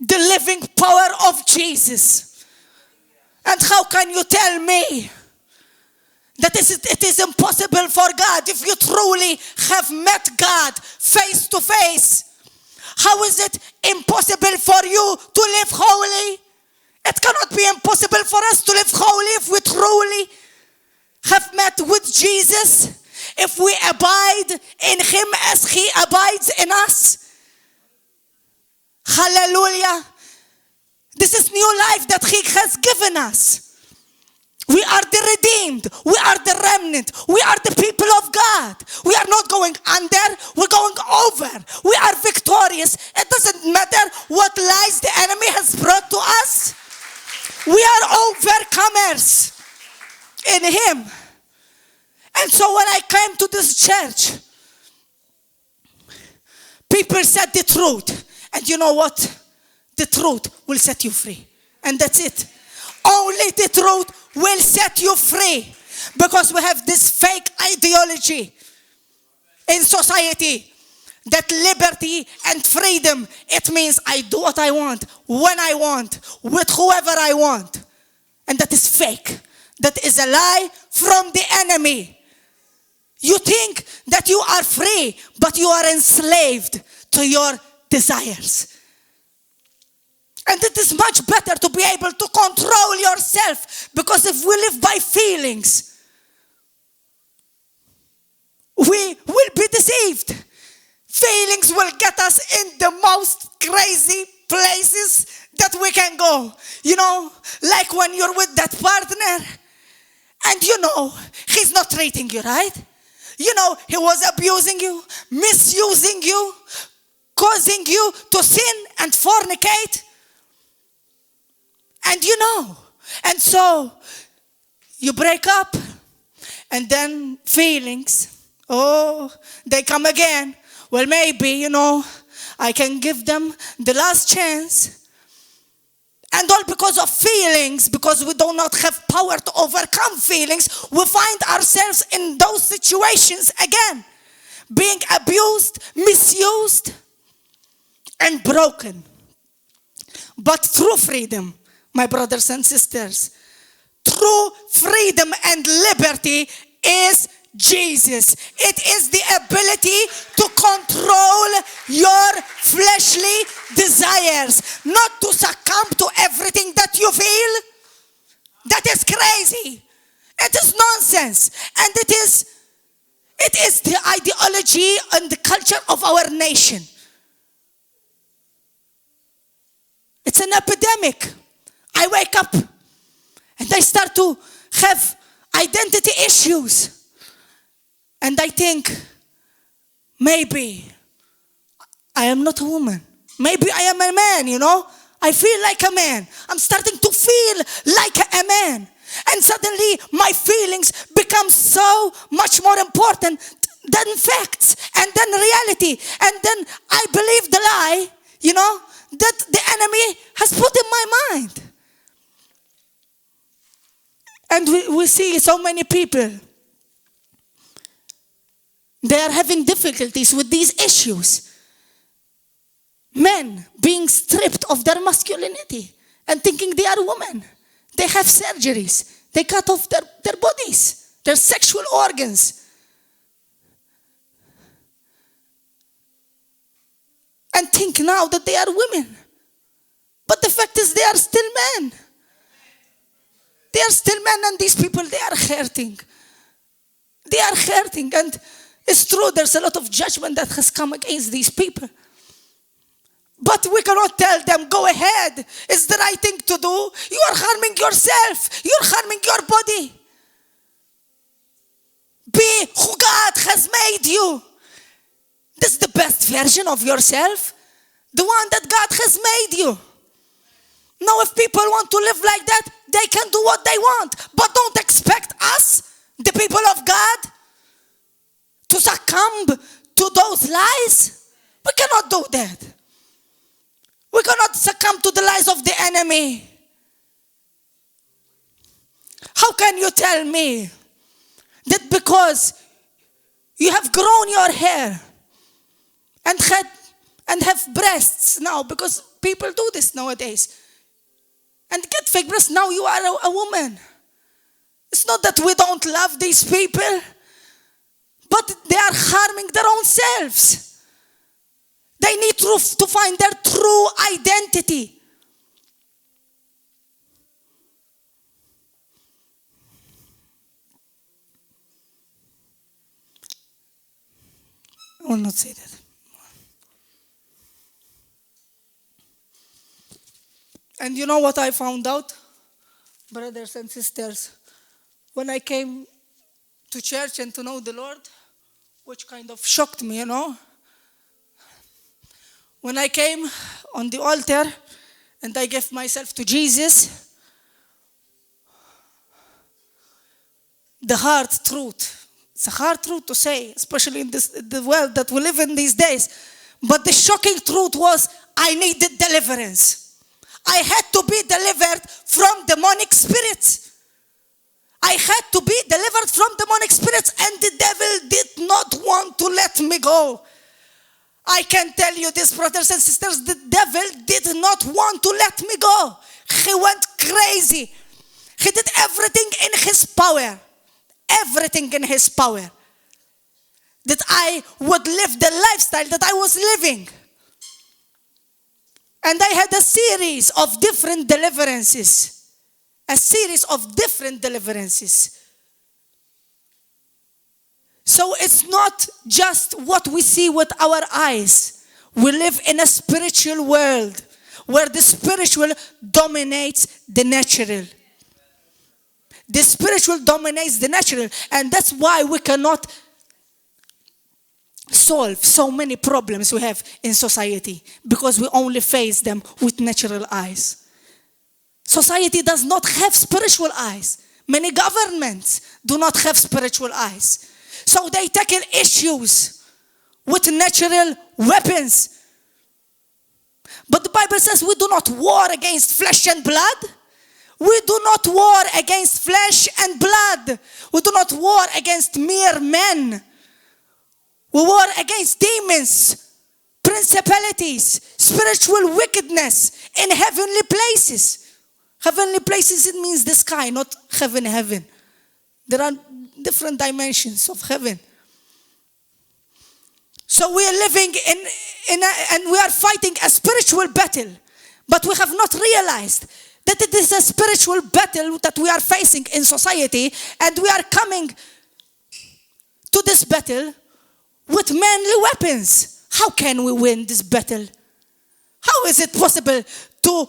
The living power of Jesus. And how can you tell me that it is impossible for God if you truly have met God face to face? How is it impossible for you to live holy? It cannot be impossible for us to live holy if we truly have met with Jesus, if we abide in Him as He abides in us. Hallelujah. This is new life that He has given us. We are the redeemed. We are the remnant. We are the people of God. We are not going under. We're going over. We are victorious. It doesn't matter what lies the enemy has brought to us. We are overcomers in Him. And so when I came to this church, people said the truth. And you know what? The truth will set you free. And that's it. Only the truth will set you free. Because we have this fake ideology in society that liberty and freedom, it means I do what I want, when I want, with whoever I want. And that is fake. that is a lie from the enemy. You think that you are free, but you are enslaved to your desires. And it is much better to be able to control yourself, because if we live by feelings, we will be deceived. Feelings will get us in the most crazy places that we can go. You know, like when you're with that partner and you know he's not treating you right. You know, he was abusing you, misusing you, causing you to sin and fornicate. And you know, and so you break up, and then feelings, oh, they come again. Well, maybe, you know, I can give them the last chance. And all because of feelings, because we do not have power to overcome feelings, we find ourselves in those situations again, being abused, misused, and broken. But true freedom, my brothers and sisters, true freedom and liberty is Jesus. It is the ability to control your fleshly desires, not to succumb to everything that you feel. That is crazy. It is nonsense. And it is the ideology and the culture of our nation. It's an epidemic. I wake up and I start to have identity issues. And I think, maybe I am not a woman. Maybe I am a man, you know. I feel like a man. I'm starting to feel like a man. And suddenly my feelings become so much more important than facts and then reality. And then I believe the lie, you know, that the enemy has put in my mind. And we see so many people, they are having difficulties with these issues. Men being stripped of their masculinity and thinking they are women. They have surgeries. They cut off their bodies, their sexual organs. And think now that they are women. But the fact is they are still men. They are still men, and these people, they are hurting. They are hurting, and it's true, there's a lot of judgment that has come against these people. But we cannot tell them, go ahead, it's the right thing to do. You are harming yourself. You're harming your body. Be who God has made you. This is the best version of yourself. The one that God has made you. Now, if people want to live like that, they can do what they want. But don't expect us, the people of God, to succumb to those lies. We cannot do that. We cannot succumb to the lies of the enemy. How can you tell me that because you have grown your hair and have breasts now, because people do this nowadays, and get fake breasts, now you are a woman? It's not that we don't love these people, but they are harming their own selves. They need to find their true identity. I will not say that. And you know what I found out, brothers and sisters, when I came to church and to know the Lord, which kind of shocked me, you know. When I came on the altar and I gave myself to Jesus, the hard truth, it's a hard truth to say, especially in the world that we live in these days, but the shocking truth was I needed deliverance. I had to be delivered from demonic spirits. I had to be delivered from demonic spirits, and the devil did not want to let me go. I can tell you this, brothers and sisters, the devil did not want to let me go. He went crazy. He did everything in his power. Everything in his power. That I would live the lifestyle that I was living. And I had a series of different deliverances. A series of different deliverances. So it's not just what we see with our eyes. We live in a spiritual world where the spiritual dominates the natural. The spiritual dominates the natural. And that's why we cannot solve so many problems we have in society, because we only face them with natural eyes. Society does not have spiritual eyes. Many governments do not have spiritual eyes. So they tackle issues with natural weapons. But the Bible says we do not war against flesh and blood. We do not war against flesh and blood. We do not war against mere men. We war against demons, principalities, spiritual wickedness in heavenly places. Heavenly places, it means the sky, not heaven. There are different dimensions of heaven. So we are living and we are fighting a spiritual battle. But we have not realized that it is a spiritual battle that we are facing in society. And we are coming to this battle with manly weapons. How can we win this battle? How is it possible to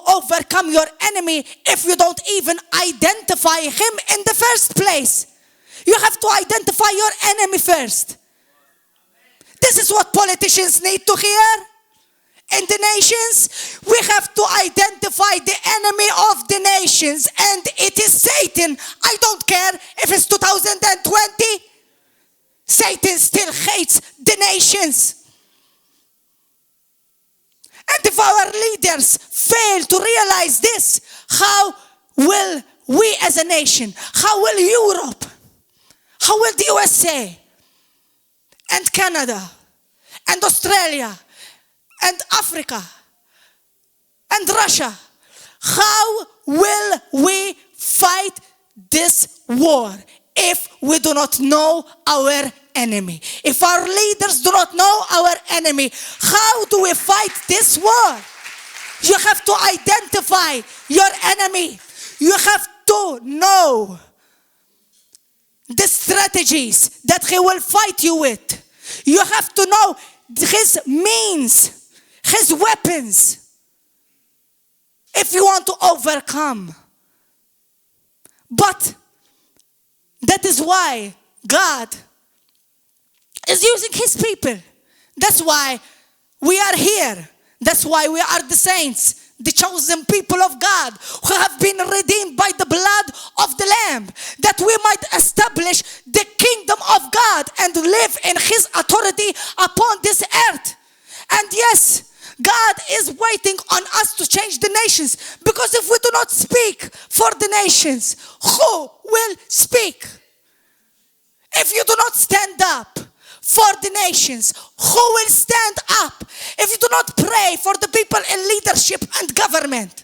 overcome your enemy if you don't even identify him in the first place? You have to identify your enemy first. This is what politicians need to hear. In the nations, we have to identify the enemy of the nations, and it is Satan. I don't care if it's 2020. Satan still hates the nations. And if our leaders fail to realize this, how will we as a nation, how will Europe, how will the USA and Canada and Australia and Africa and Russia, how will we fight this war if we do not know our enemy? If our leaders do not know our enemy, how do we fight this war? You have to identify your enemy. You have to know the strategies that he will fight you with. You have to know his means, his weapons, if you want to overcome. But that is why God is using his people. That's why we are here. That's why we are the saints, the chosen people of God, who have been redeemed by the blood of the Lamb, that we might establish the kingdom of God and live in his authority upon this earth. And yes, God is waiting on us to change the nations, because if we do not speak for the nations, who will speak? If you do not stand up for the nations, who will stand up? If you do not pray for the people in leadership and government,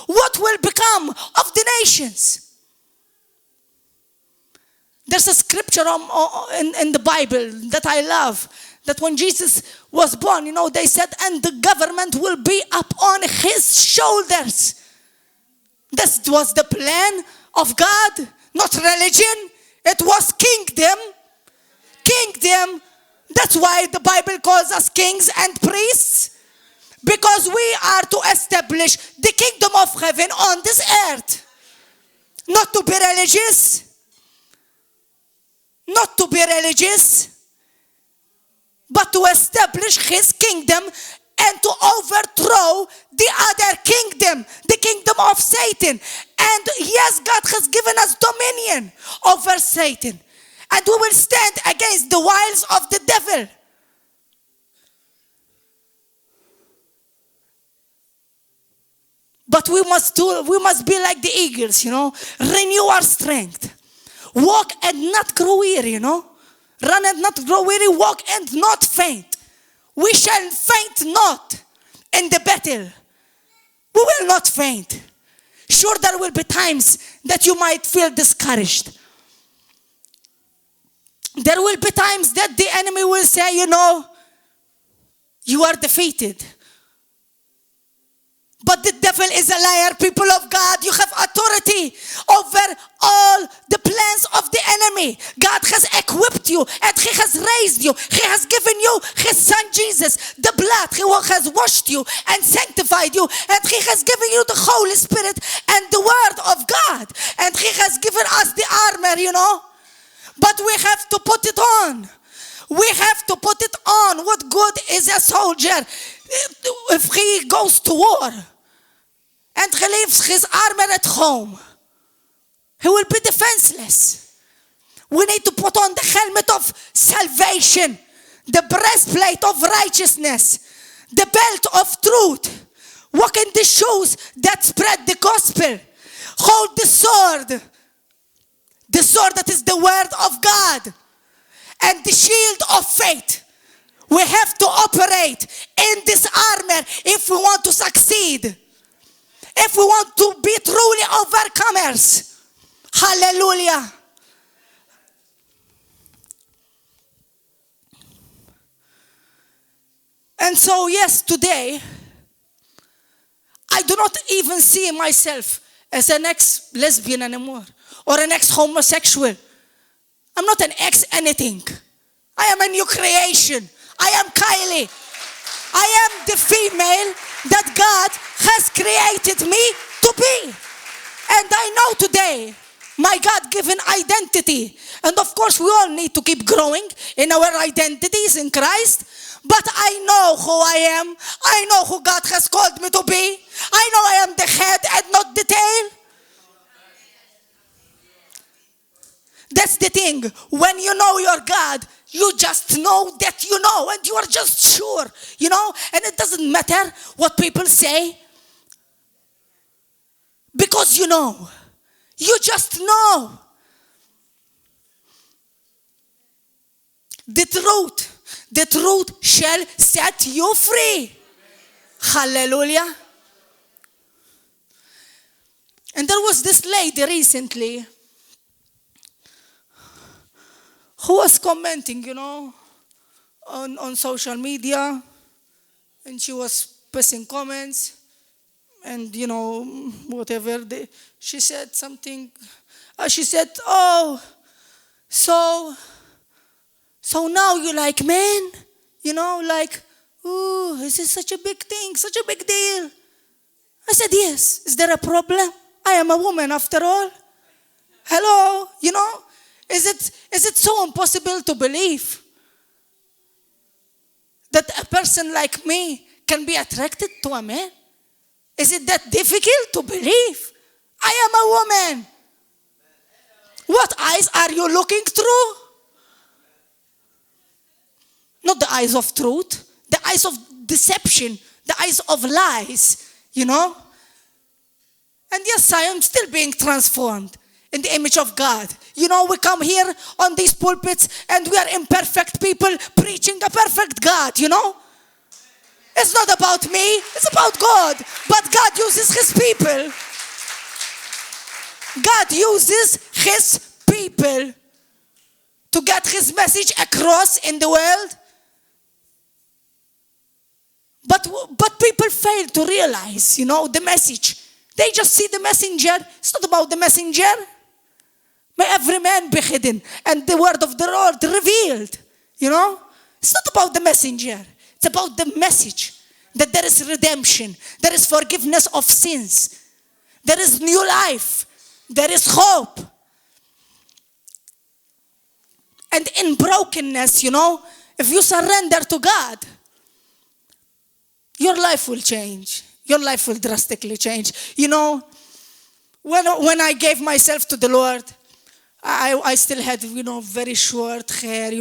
what will become of the nations? There's a scripture in the Bible that I love, that when Jesus was born, they said, and the government will be up on his shoulders. This was the plan of God, not religion. It was kingdom. Kingdom. That's why the Bible calls us kings and priests. Because we are to establish the kingdom of heaven on this earth. Not to be religious. Not to be religious. But to establish his kingdom and to overthrow the other kingdom, the kingdom of Satan. And yes, God has given us dominion over Satan. And we will stand against the wiles of the devil. But we must be like the eagles, renew our strength. Walk and not grow weary, Run and not grow weary, walk and not faint. We shall faint not in the battle. We will not faint. Sure, there will be times that you might feel discouraged. There will be times that the enemy will say, you are defeated. But the devil is a liar, people of God. You have authority over all the plans of the enemy. God has equipped you and He has raised you. He has given you His Son Jesus, the blood. He has washed you and sanctified you. And He has given you the Holy Spirit and the Word of God. And He has given us the armor, But we have to put it on. We have to put it on. What good is a soldier if he goes to war and he leaves his armor at home? He will be defenseless. We need to put on the helmet of salvation, the breastplate of righteousness, the belt of truth. Walk in the shoes that spread the gospel. Hold the sword that is the word of God, and the shield of faith. We have to operate in this armor if we want to succeed. If we want to be truly overcomers. Hallelujah. And so, yes, today, I do not even see myself as an ex-lesbian anymore or an ex-homosexual. I'm not an ex-anything. I am a new creation. I am Kylie. I am the female that God has created me to be. And I know today my God-given identity. And of course, we all need to keep growing in our identities in Christ. But I know who I am. I know who God has called me to be. I know I am the head and not the tail. That's the thing. When you know your God, you just know that you know, and you are just sure, and it doesn't matter what people say, because you know. You just know. The truth shall set you free. Hallelujah. And there was this lady recently who was commenting, on social media, and she was passing comments, and, whatever. She said something. She said, oh, so now you like men? Ooh, is this such a big thing, such a big deal? I said, yes. Is there a problem? I am a woman after all. Hello, Is it so impossible to believe that a person like me can be attracted to a man? Is it that difficult to believe? I am a woman. What eyes are you looking through? Not the eyes of truth, the eyes of deception, the eyes of lies, And yes, I am still being transformed in the image of God. We come here on these pulpits and we are imperfect people preaching a perfect God, It's not about me, it's about God. But God uses His people. God uses His people to get His message across in the world. But people fail to realize, the message. They just see the messenger. It's not about the messenger. May every man be hidden and the word of the Lord revealed. It's not about the messenger. It's about the message that there is redemption. There is forgiveness of sins. There is new life. There is hope. And in brokenness, if you surrender to God, your life will change. Your life will drastically change. When I gave myself to the Lord, I still had, very short hair,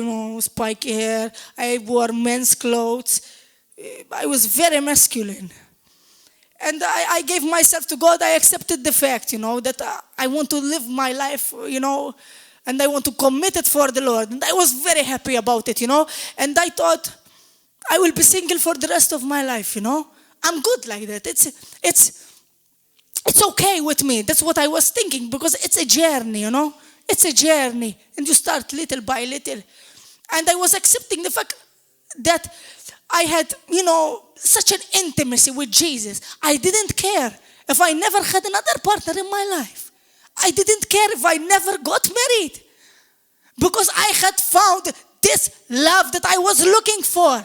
spiky hair. I wore men's clothes. I was very masculine. And I gave myself to God. I accepted the fact, that I want to live my life, and I want to commit it for the Lord. And I was very happy about it, And I thought, I will be single for the rest of my life, I'm good like that. it's okay with me. That's what I was thinking, because it's a journey, you know. It's a journey. And you start little by little. And I was accepting the fact that I had, you know, such an intimacy with Jesus. I didn't care if I never had another partner in my life. I didn't care if I never got married, because I had found this love that I was looking for.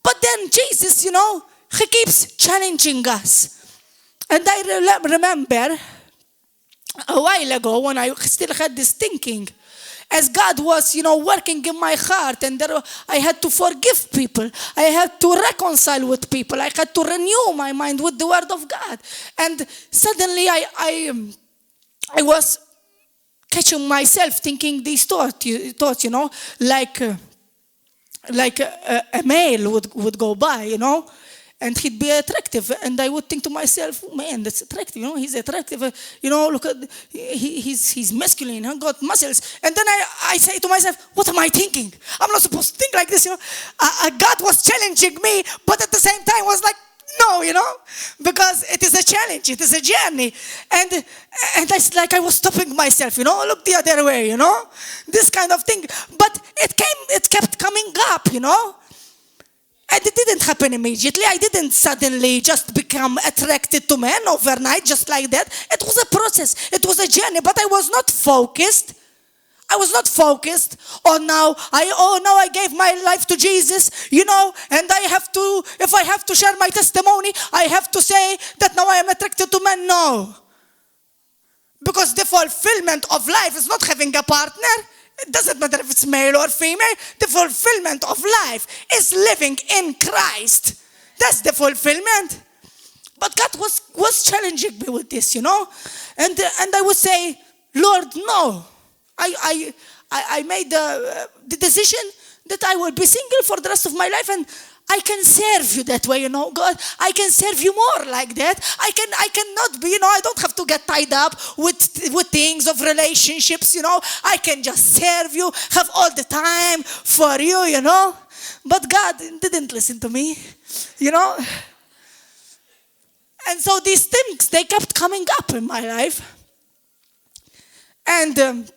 But then Jesus, you know, he keeps challenging us. And I remember a while ago when I still had this thinking, as God was, you know, working in my heart, and I had to forgive people. I had to reconcile with people. I had to renew my mind with the Word of God. And suddenly I was catching myself thinking these thoughts, you know, like a male would go by, you know, and he'd be attractive, and I would think to myself, man, that's attractive, you know, he's attractive, you know, look at, he's masculine, he got muscles. And then I say to myself, what am I thinking? I'm not supposed to think like this, you know. God was challenging me, but at the same time was like, no, you know, because it is a challenge, it is a journey. And it's like I was stopping myself, you know, look the other way, you know, this kind of thing. But it kept coming up, you know. And it didn't happen immediately. I didn't suddenly just become attracted to men overnight, just like that. It was a process. It was a journey, but I was not focused. I was not focused on now I gave my life to Jesus, you know, and if I have to share my testimony, I have to say that now I am attracted to men. No. Because the fulfillment of life is not having a partner. It doesn't matter if it's male or female. The fulfillment of life is living in Christ. That's the fulfillment. But God was challenging me with this, you know. And I would say, Lord, no. I made the decision that I will be single for the rest of my life, and I can serve you that way, you know, God. I can serve you more like that. I cannot be, you know, I don't have to get tied up with things of relationships, you know. I can just serve you, have all the time for you, you know. But God didn't listen to me, you know. And so these things, they kept coming up in my life. And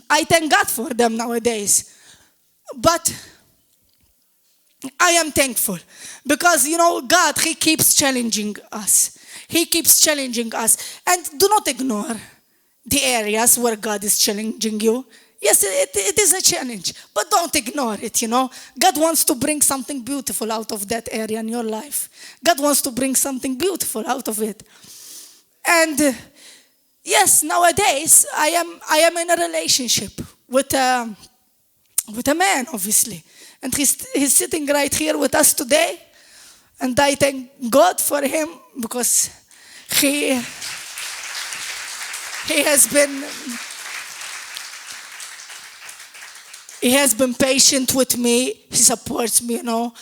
I thank God for them nowadays. But I am thankful because, you know, God, He keeps challenging us. He keeps challenging us. And do not ignore the areas where God is challenging you. Yes, it is a challenge, but don't ignore it, you know. God wants to bring something beautiful out of that area in your life. God wants to bring something beautiful out of it. And yes, nowadays I am in a relationship with a man, obviously. And he's sitting right here with us today. And I thank God for him because he has been patient with me. He supports me, you know.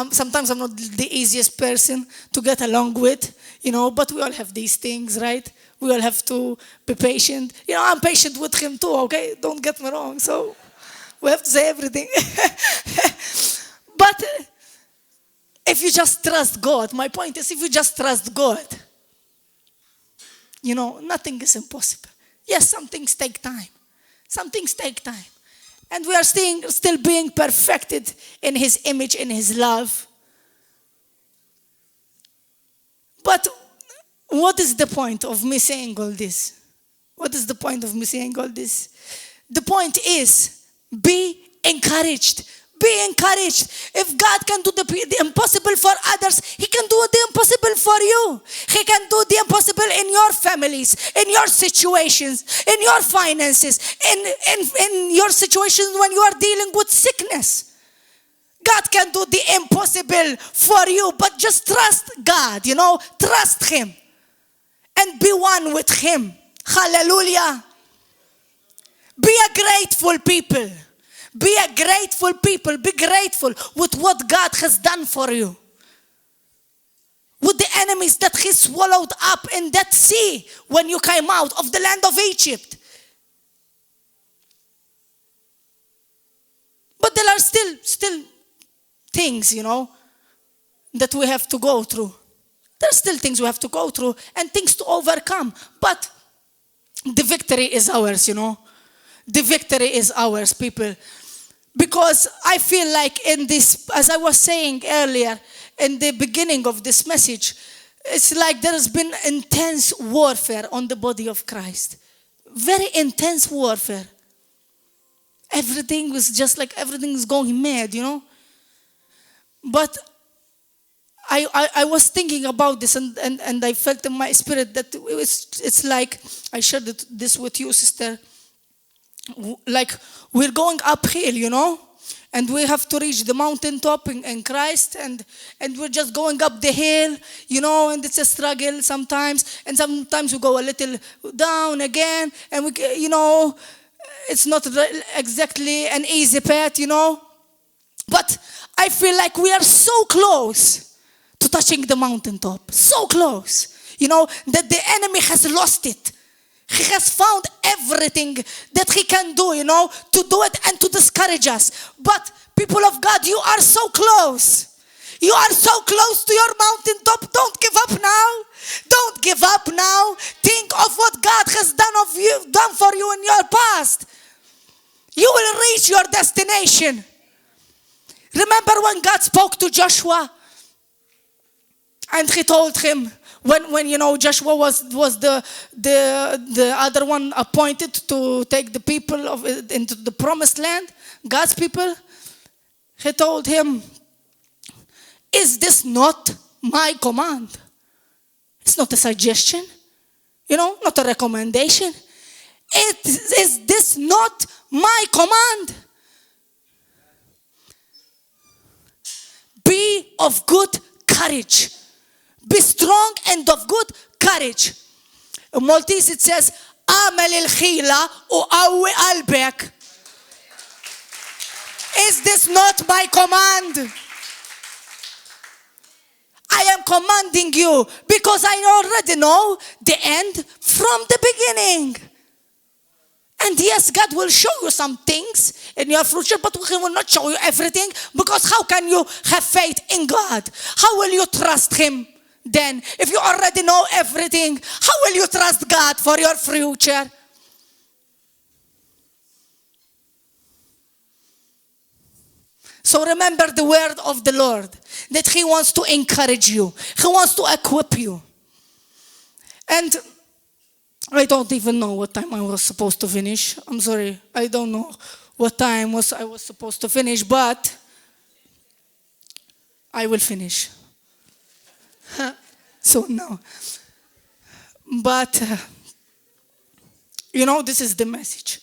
Sometimes I'm not the easiest person to get along with, you know, but we all have these things, right? We all have to be patient. You know, I'm patient with him too, okay? Don't get me wrong. So we have to say everything. But if you just trust God, my point is, if you just trust God, you know, nothing is impossible. Yes, some things take time. Some things take time. And we are still being perfected in His image, in His love. But what is the point of me saying all this? What is the point of me saying all this? The point is, be encouraged. Be encouraged. If God can do the impossible for others, He can do the impossible for you. He can do the impossible in your families, in your situations, in your finances, in your situations when you are dealing with sickness. God can do the impossible for you, but just trust God, you know, trust Him and be one with Him. Hallelujah. Be a grateful people. Be a grateful people. Be grateful with what God has done for you. With the enemies that He swallowed up in that sea when you came out of the land of Egypt. But there are still things, you know, that we have to go through. There are still things we have to go through and things to overcome. But the victory is ours, you know. The victory is ours, people. Because I feel like in this, as I was saying earlier, in the beginning of this message, it's like there has been intense warfare on the body of Christ. Very intense warfare. Everything was just like everything is going mad, you know. But I was thinking about this and I felt in my spirit that it's like, I shared this with you, sister. Like we're going uphill, you know. And we have to reach the mountaintop in Christ, and we're just going up the hill, you know, and it's a struggle sometimes, and sometimes we go a little down again, and we, you know, it's not exactly an easy path, you know. But I feel like we are so close to touching the mountaintop, so close, you know, that the enemy has lost it. He has found everything that he can do, you know, to do it and to discourage us. But people of God, you are so close. You are so close to your mountaintop. Don't give up now. Don't give up now. Think of what God has done for you in your past. You will reach your destination. Remember when God spoke to Joshua and he told him, when you know Joshua was the other one appointed to take the people into the promised land, God's people, he told him, is this not my command? It's not a suggestion, you know, not a recommendation. Is this not my command? Be of good courage. Be strong and of good courage. In Maltese it says, "Amel el-khila u qawwi qalbek." Is this not my command? I am commanding you because I already know the end from the beginning. And yes, God will show you some things in your future, but He will not show you everything, because how can you have faith in God? How will you trust Him then? If you already know everything, how will you trust God for your future? So remember the word of the Lord, that He wants to encourage you. He wants to equip you. And I don't even know what time I was supposed to finish. I'm sorry. I don't know what time I was supposed to finish, but I will finish. So no. But, you know, this is the message.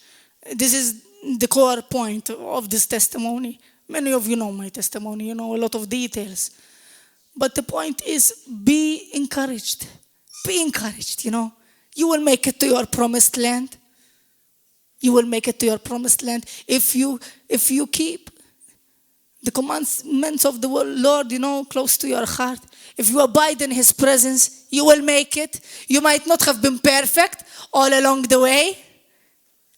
This is the core point of this testimony. Many of you know my testimony. You know a lot of details. But the point is, be encouraged. Be encouraged, you know. You will make it to your promised land. You will make it to your promised land if you keep the commandments of the Lord, you know, close to your heart. If you abide in His presence, you will make it. You might not have been perfect all along the way,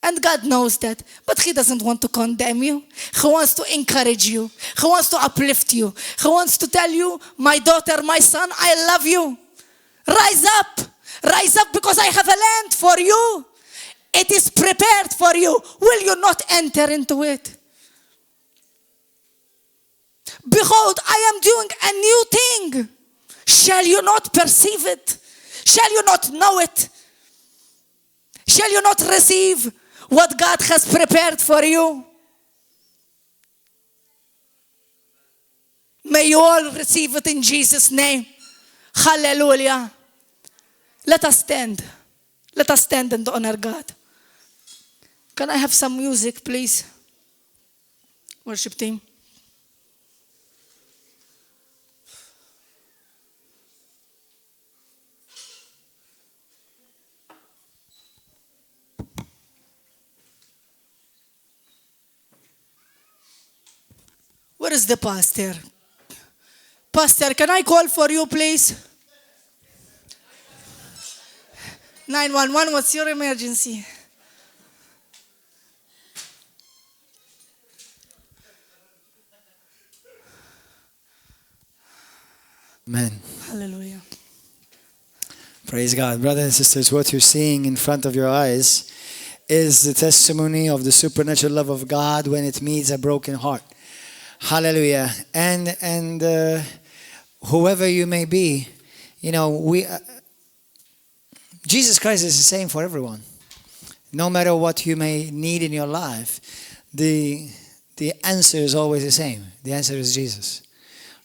and God knows that. But He doesn't want to condemn you. He wants to encourage you. He wants to uplift you. He wants to tell you, my daughter, my son, I love you. Rise up. Rise up, because I have a land for you. It is prepared for you. Will you not enter into it? Behold, I am doing a new thing. Shall you not perceive it? Shall you not know it? Shall you not receive what God has prepared for you? May you all receive it in Jesus' name. Hallelujah. Let us stand. Let us stand and honor God. Can I have some music, please? Worship team. Where is the pastor? Pastor, can I call for you, please? 911, what's your emergency? Amen. Hallelujah. Praise God. Brothers and sisters, what you're seeing in front of your eyes is the testimony of the supernatural love of God when it meets a broken heart. Hallelujah. And whoever you may be, you know, Jesus Christ is the same for everyone. No matter what you may need in your life, the answer is always the same. The answer is Jesus.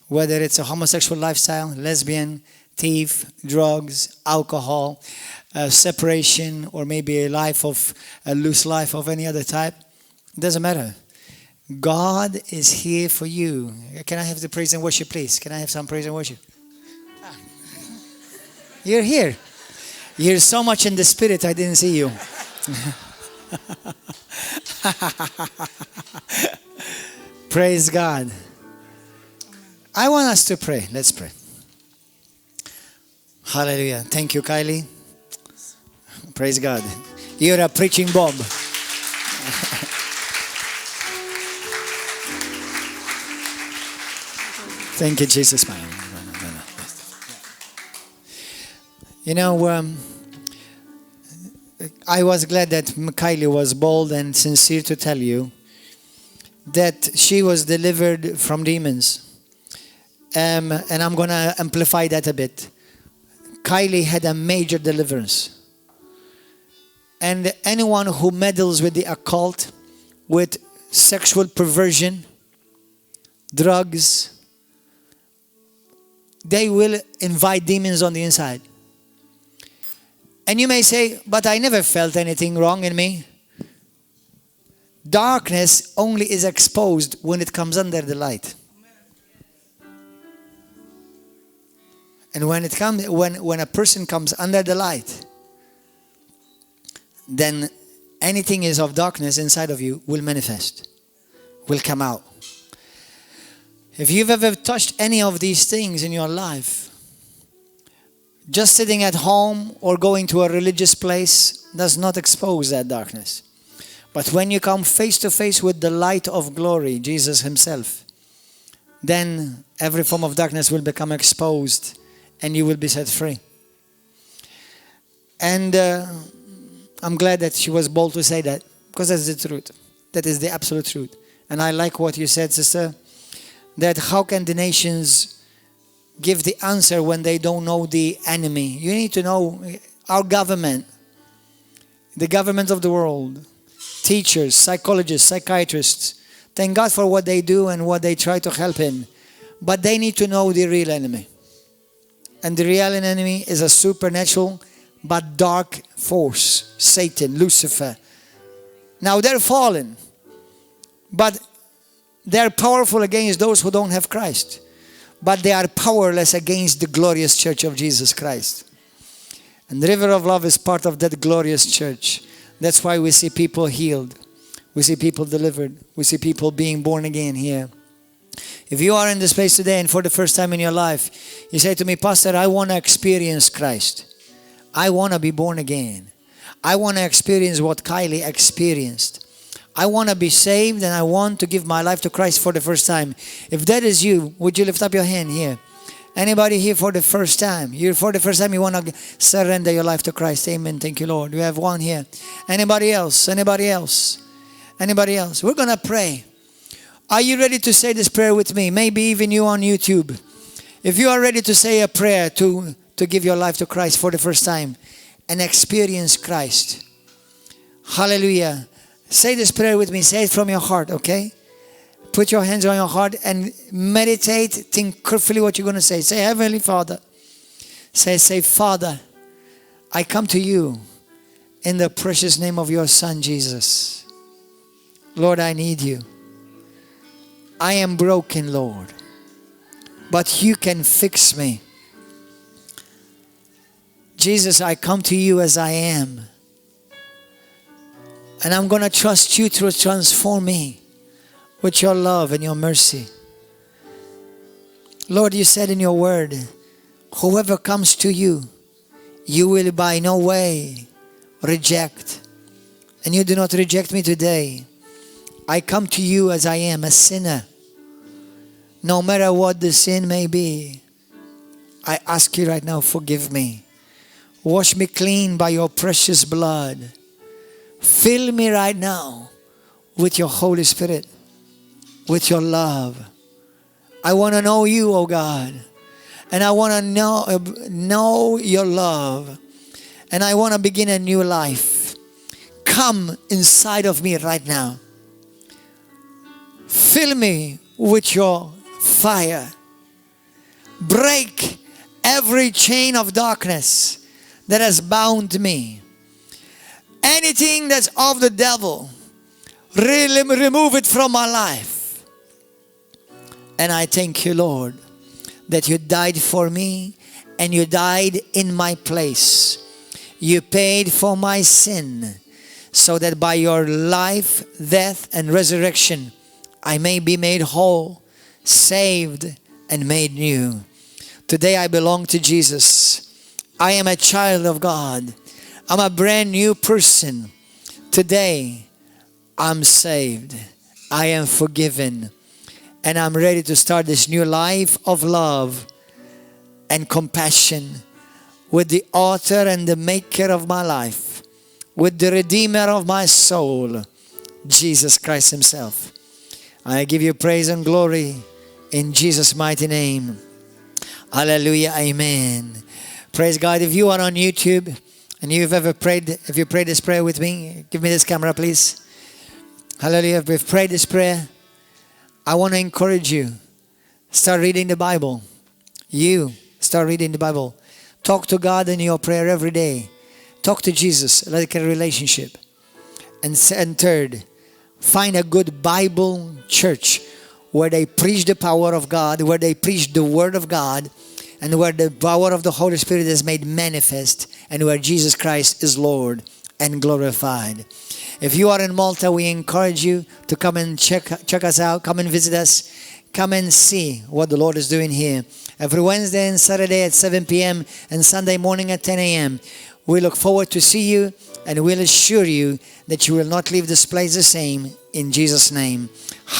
Whether it's a homosexual lifestyle, lesbian, thief, drugs, alcohol, separation, or maybe a loose life of any other type, it doesn't matter. God is here for you. Can I have the praise and worship, please? Can I have some praise and worship? You're here. You're so much in the spirit, I didn't see you. Praise God. I want us to pray. Let's pray. Hallelujah. Thank you, Kylie. Praise God. You're a preaching Bob. Thank you, Jesus. You know, I was glad that Kylie was bold and sincere to tell you that she was delivered from demons. And I'm going to amplify that a bit. Kylie had a major deliverance. And anyone who meddles with the occult, with sexual perversion, drugs, they will invite demons on the inside. And you may say, but I never felt anything wrong in me. Darkness only is exposed when it comes under the light. And when a person comes under the light, then anything is of darkness inside of you will manifest, will come out. If you've ever touched any of these things in your life, just sitting at home or going to a religious place does not expose that darkness. But when you come face to face with the light of glory, Jesus himself, then every form of darkness will become exposed and you will be set free. And I'm glad that she was bold to say that, because that's the truth. That is the absolute truth. And I like what you said, sister, that how can the nations give the answer when they don't know the enemy? You need to know our government, the government of the world, teachers, psychologists, psychiatrists. Thank God for what they do and what they try to help in. But they need to know the real enemy. And the real enemy is a supernatural but dark force, Satan, Lucifer. Now they're fallen, but they're powerful against those who don't have Christ. But they are powerless against the glorious church of Jesus Christ. And the River of Love is part of that glorious church. That's why we see people healed. We see people delivered. We see people being born again here. If you are in this place today and for the first time in your life, you say to me, Pastor, I want to experience Christ. I want to be born again. I want to experience what Kylie experienced. I want to be saved and I want to give my life to Christ for the first time. If that is you, would you lift up your hand here? Anybody here for the first time? For the first time you want to surrender your life to Christ. Amen. Thank you, Lord. We have one here. Anybody else? Anybody else? Anybody else? We're going to pray. Are you ready to say this prayer with me? Maybe even you on YouTube. If you are ready to say a prayer to give your life to Christ for the first time and experience Christ. Hallelujah. Say this prayer with me. Say it from your heart, okay? Put your hands on your heart and meditate. Think carefully what you're going to say. Say, Heavenly Father. Say, Father, I come to you in the precious name of your Son, Jesus. Lord, I need you. I am broken, Lord, but you can fix me. Jesus, I come to you as I am. And I'm going to trust you to transform me with your love and your mercy. Lord, you said in your word, whoever comes to you, you will by no way reject. And you do not reject me today. I come to you as I am, a sinner. No matter what the sin may be, I ask you right now, forgive me. Wash me clean by your precious blood. Fill me right now with your Holy Spirit, with your love. I want to know you, oh God. And I want to know your love. And I want to begin a new life. Come inside of me right now. Fill me with your fire. Break every chain of darkness that has bound me. Anything that's of the devil, remove it from my life. And I thank you, Lord, that you died for me and you died in my place. You paid for my sin so that by your life, death, and resurrection, I may be made whole, saved, and made new. Today I belong to Jesus. I am a child of God. I'm a brand new person. Today I'm saved. I am forgiven. And I'm ready to start this new life of love and compassion with the author and the maker of my life, with the redeemer of my soul, Jesus Christ himself. I give you praise and glory in Jesus' mighty name. Hallelujah, amen. Praise God. If you are on YouTube and if you prayed this prayer with me, give me this camera, please. Hallelujah. If we've prayed this prayer, I want to encourage you. Start reading the Bible. You start reading the Bible. Talk to God in your prayer every day. Talk to Jesus like a relationship. And third, find a good Bible church where they preach the power of God, where they preach the Word of God, and where the power of the Holy Spirit is made manifest, and where Jesus Christ is Lord and glorified. If you are in Malta, we encourage you to come and check us out. Come and visit us. Come and see what the Lord is doing here. Every Wednesday and Saturday at 7 p.m. and Sunday morning at 10 a.m. We look forward to see you, and we'll assure you that you will not leave this place the same. In Jesus' name. Hallelujah.